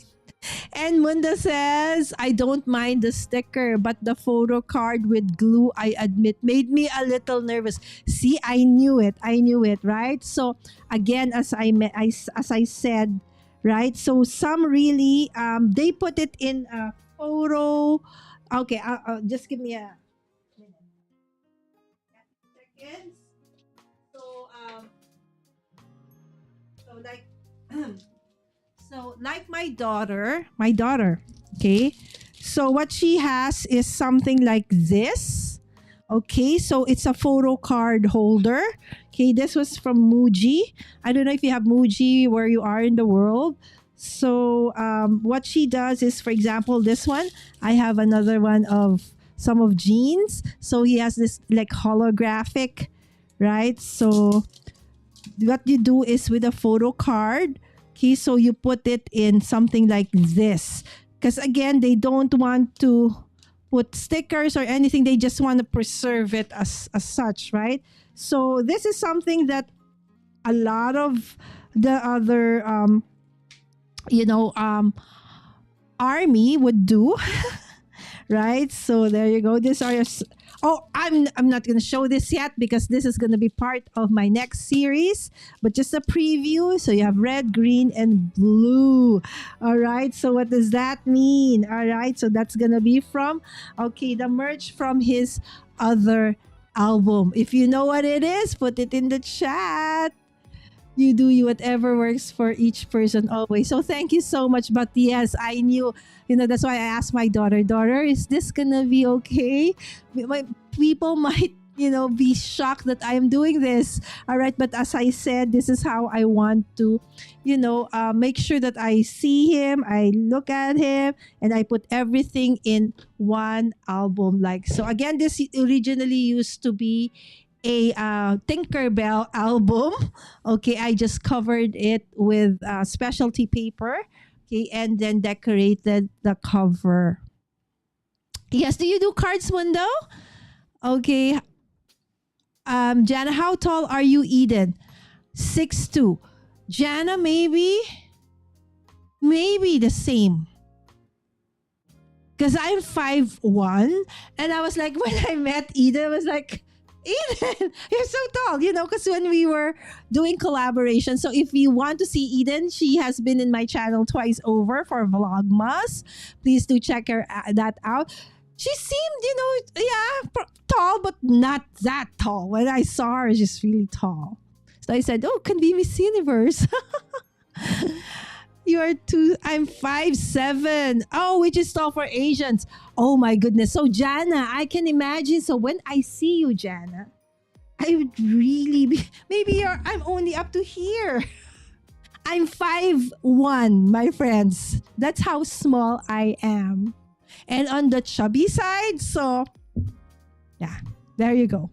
And Munda says, I don't mind the sticker, but the photo card with glue, I admit, made me a little nervous. See, I knew it, right? So again, as I said, right? So some really, they put it in a photo. Okay, just give me a minute. Seconds. So, so like. So like my daughter, okay? So what she has is something like this. Okay, so it's a photo card holder. Okay, this was from Muji. I don't know if you have Muji where you are in the world. So what she does is, for example, this one, I have another one of some of Jeans. So he has this like holographic, right? So what you do is with a photo card, okay, so you put it in something like this. Because again, they don't want to put stickers or anything. They just want to preserve it as such, right? So this is something that a lot of the other, army would do. Right? So there you go. These are your... Oh, I'm not going to show this yet because this is going to be part of my next series, but just a preview. So you have red, green, and blue. All right. So what does that mean? All right. So that's going to be from, okay, the merch from his other album. If you know what it is, put it in the chat. You do you, whatever works for each person always. So thank you so much. But yes, I knew, that's why I asked my daughter, is this gonna be okay? My people might, be shocked that I am doing this. All right. But as I said, this is how I want to, make sure that I see him, I look at him, and I put everything in one album. Like, so again, this originally used to be a Tinkerbell album. Okay, I just covered it with specialty paper. Okay, and then decorated the cover. Yes, do you do cards, Mundo? Okay. Jana, how tall are you, Eden? 6'2". Jana, maybe the same. Because I'm 5'1", and I was like, when I met Eden, I was like, Eden, you're so tall, because when we were doing collaboration. So if you want to see Eden, she has been in my channel twice over for Vlogmas. Please do check that out. She seemed, yeah, tall, but not that tall. When I saw her, she's really tall. So I said, oh, can be Miss Universe. You are I'm 5'7". Oh, which is tall for Asians. Oh my goodness. So Jana, I can imagine. So when I see you, Jana, I would really be, I'm only up to here. I'm 5'1", my friends. That's how small I am. And on the chubby side, so yeah, there you go.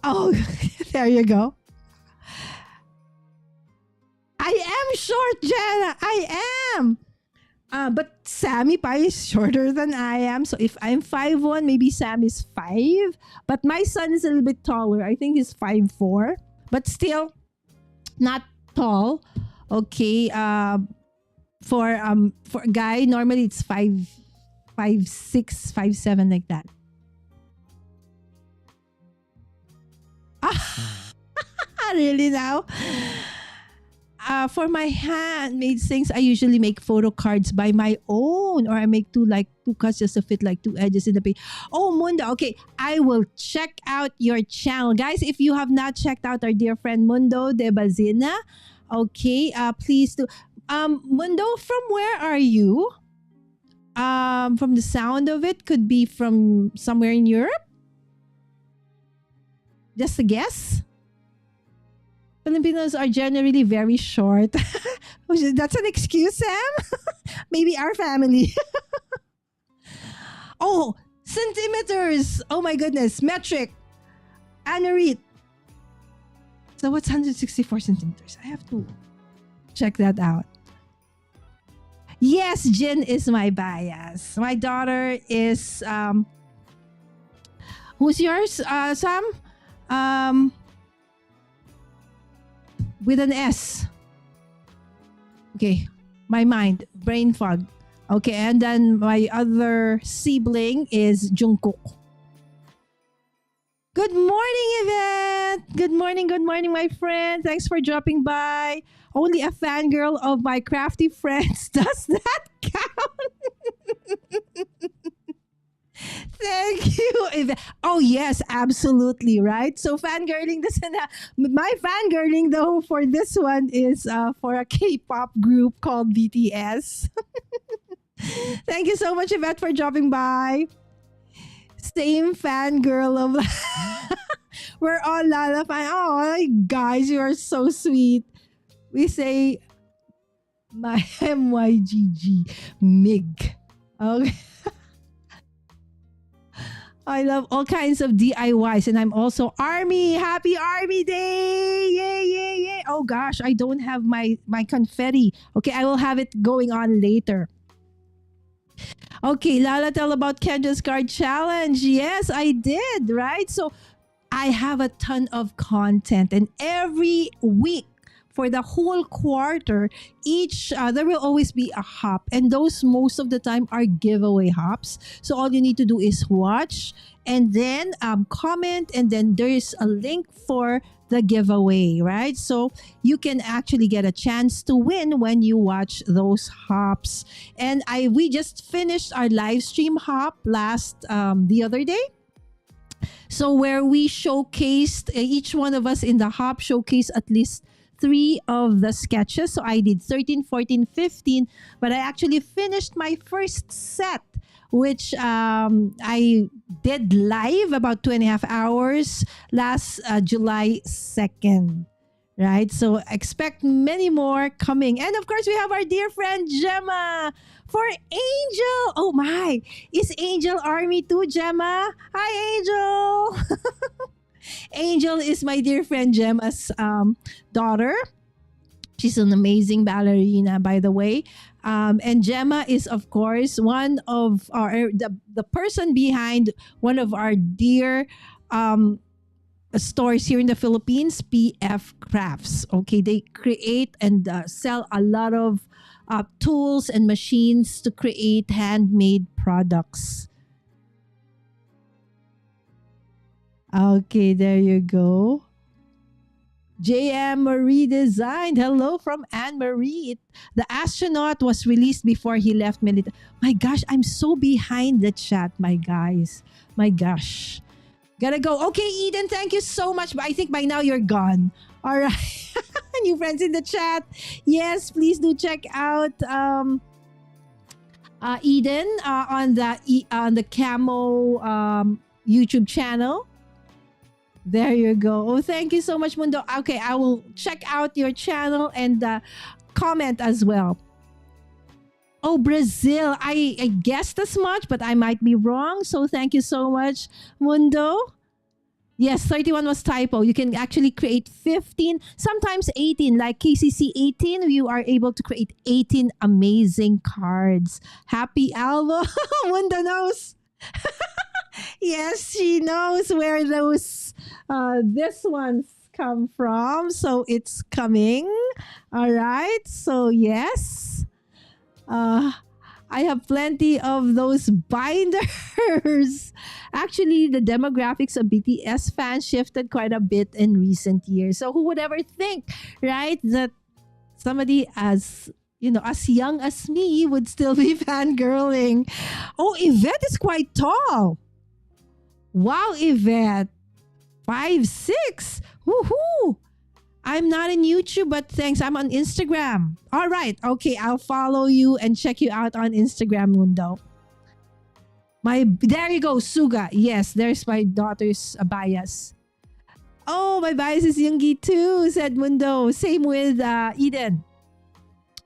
Oh, there you go. I am short, Jana. I am. But Sammy Pai is shorter than I am. So if I'm 5'1", maybe Sam is 5. But my son is a little bit taller. I think he's 5'4". But still not tall. Okay. For a guy, normally it's 5'6", 5'7", like that. Really now? For my handmade things, I usually make photo cards by my own, or I make two cuts just to fit like two edges in the page. Oh, Mundo. Okay, I will check out your channel. Guys, if you have not checked out our dear friend Mundo de Bazina, okay, please do. Mundo, from where are you? From the sound of it, could be from somewhere in Europe? Just a guess? Filipinos are generally very short. That's an excuse, Sam? Maybe our family. Oh, centimeters. Oh my goodness. Metric. Anarit. So what's 164 centimeters? I have to check that out. Yes, Jin is my bias. My daughter is... who's yours, Sam? With an S. Okay. My mind. Brain fog. Okay. And then my other sibling is Jungkook. Good morning, Yvette. Good morning, my friend. Thanks for dropping by. Only a fangirl of my crafty friends. Does that count? Thank you. Oh, yes, absolutely, right? So fangirling doesn't my fangirling, though, for this one is for a K-pop group called BTS. Thank you so much, Yvette, for dropping by. Same fangirl of... We're all Lala fan. Oh, guys, you are so sweet. We say my MYGG, MIG. Okay. I love all kinds of DIYs, and I'm also Army. Happy Army Day! Yay, yay, yay! Oh gosh, I don't have my confetti. Okay, I will have it going on later. Okay, Lala, tell about Kendra's card challenge. Yes, I did, right? So I have a ton of content, and every week for the whole quarter, there will always be a hop, and those most of the time are giveaway hops. So all you need to do is watch and then comment, and then there is a link for the giveaway, right? So you can actually get a chance to win when you watch those hops. And we just finished our live stream hop the other day. So where we showcased, each one of us in the hop showcased at least 3 of the sketches. So I did 13, 14, 15, but I actually finished my first set, which I did live about 2.5 hours last July 2nd. Right? So expect many more coming. And of course, we have our dear friend Gemma for Angel. Oh my, is Angel Army too, Gemma? Hi, Angel. Angel is my dear friend Gemma's daughter. She's an amazing ballerina, by the way. And Gemma is, of course, one of the person behind one of our dear stores here in the Philippines, PF Crafts. Okay, they create and sell a lot of tools and machines to create handmade products. Okay, there you go. JM Marie designed. Hello from Anne Marie. The astronaut was released before he left military. My gosh, I'm so behind the chat, my guys. My gosh. Gotta go. Okay, Eden, thank you so much. But I think by now you're gone. All right. New friends in the chat. Yes, please do check out Eden on the Camo YouTube channel. There you go. Oh, thank you so much, Mundo. Okay, I will check out your channel and comment as well. Oh, Brazil. I guessed as much, but I might be wrong. So thank you so much, Mundo. Yes, 31 was typo. You can actually create 15, sometimes 18. Like KCC 18, you are able to create 18 amazing cards. Happy album. Mundo knows. Yes, she knows where those this ones come from. So it's coming. All right. So yes. I have plenty of those binders. Actually, the demographics of BTS fans shifted quite a bit in recent years. So who would ever think, right, that somebody as as young as me would still be fangirling? Oh, Yvette is quite tall. Wow, Yvette. 5'6". Woohoo! I'm not in YouTube, but thanks. I'm on Instagram. All right. Okay, I'll follow you and check you out on Instagram, Mundo. There you go, Suga. Yes, there's my daughter's bias. Oh, my bias is Yoongi too, said Mundo. Same with Eden.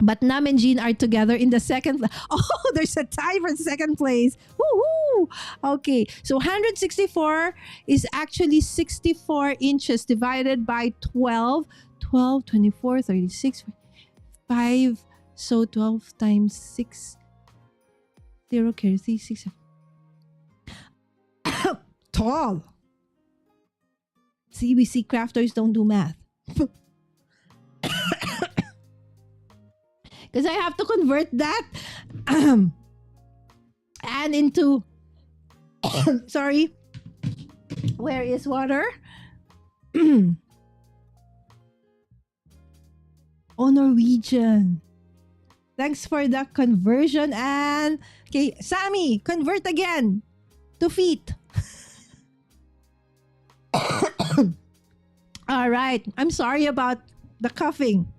But Nam and Jean are together in the second. Oh, there's a tie for second place. Woohoo! Okay, so 164 is actually 64 inches divided by 12. 12, 24, 36, 5. So 12 times 6. 0 carry 3, 6. Tall. See, we see crafters don't do math. Because I have to convert that and into sorry, where is water? Oh, Norwegian. Thanks for the conversion. And okay, Sammy, convert again to feet. All right, I'm sorry about the coughing.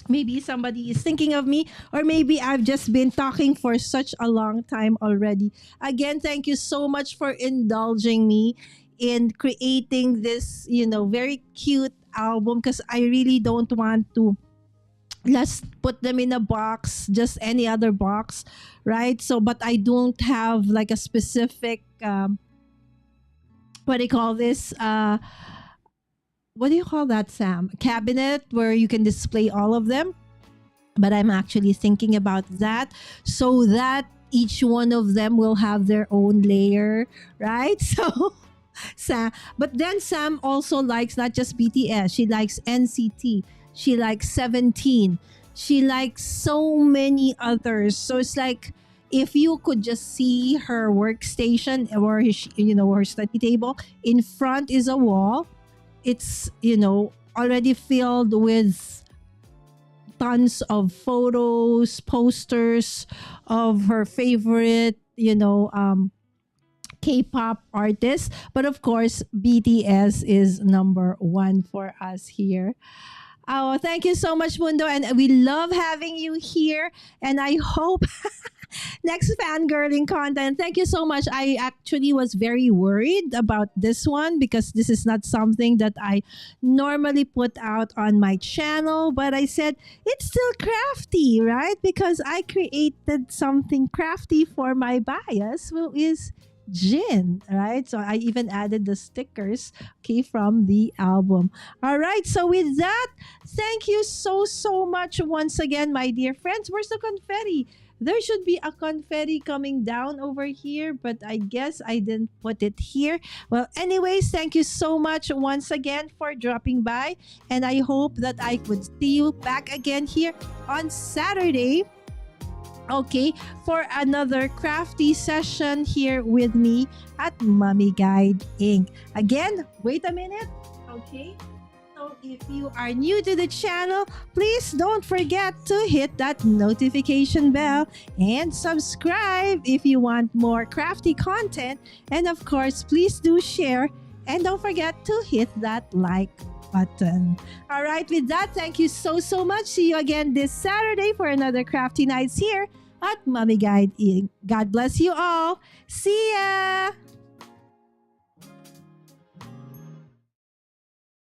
Maybe somebody is thinking of me, or maybe I've just been talking for such a long time already. Again, thank you so much for indulging me in creating this, very cute album, because I really don't want to just put them in a box, just any other box, right? So, but I don't have like a specific, what do you call this? What do you call that, Sam? Cabinet where you can display all of them. But I'm actually thinking about that so that each one of them will have their own layer, right? So, but then Sam also likes not just BTS. She likes NCT. She likes 17. She likes so many others. So it's like, if you could just see her workstation or her study table, in front is a wall. It's, already filled with tons of photos, posters of her favorite, K-pop artists. But of course, BTS is number one for us here. Oh, thank you so much, Mundo. And we love having you here. And I hope next fangirling content. Thank you so much. I actually was very worried about this one because this is not something that I normally put out on my channel. But I said, it's still crafty, right? Because I created something crafty for my bias, who is Jin, right? So I even added the stickers, okay, from the album. All right, so with that, thank you so much once again, my dear friends. Where's the confetti? There should be a confetti coming down over here, but I guess I didn't put it here. Well, anyways, thank you so much once again for dropping by, and I hope that I could see you back again here on Saturday Okay, for another crafty session here with me at Mommy Guide Inc. Again, wait a minute. Okay. So if you are new to the channel, please don't forget to hit that notification bell and subscribe if you want more crafty content. And of course, please do share and don't forget to hit that like button. All right, with that, thank you so much. See you again this Saturday for another crafty nights here at Mommy Guide Inc. God bless you all. See ya.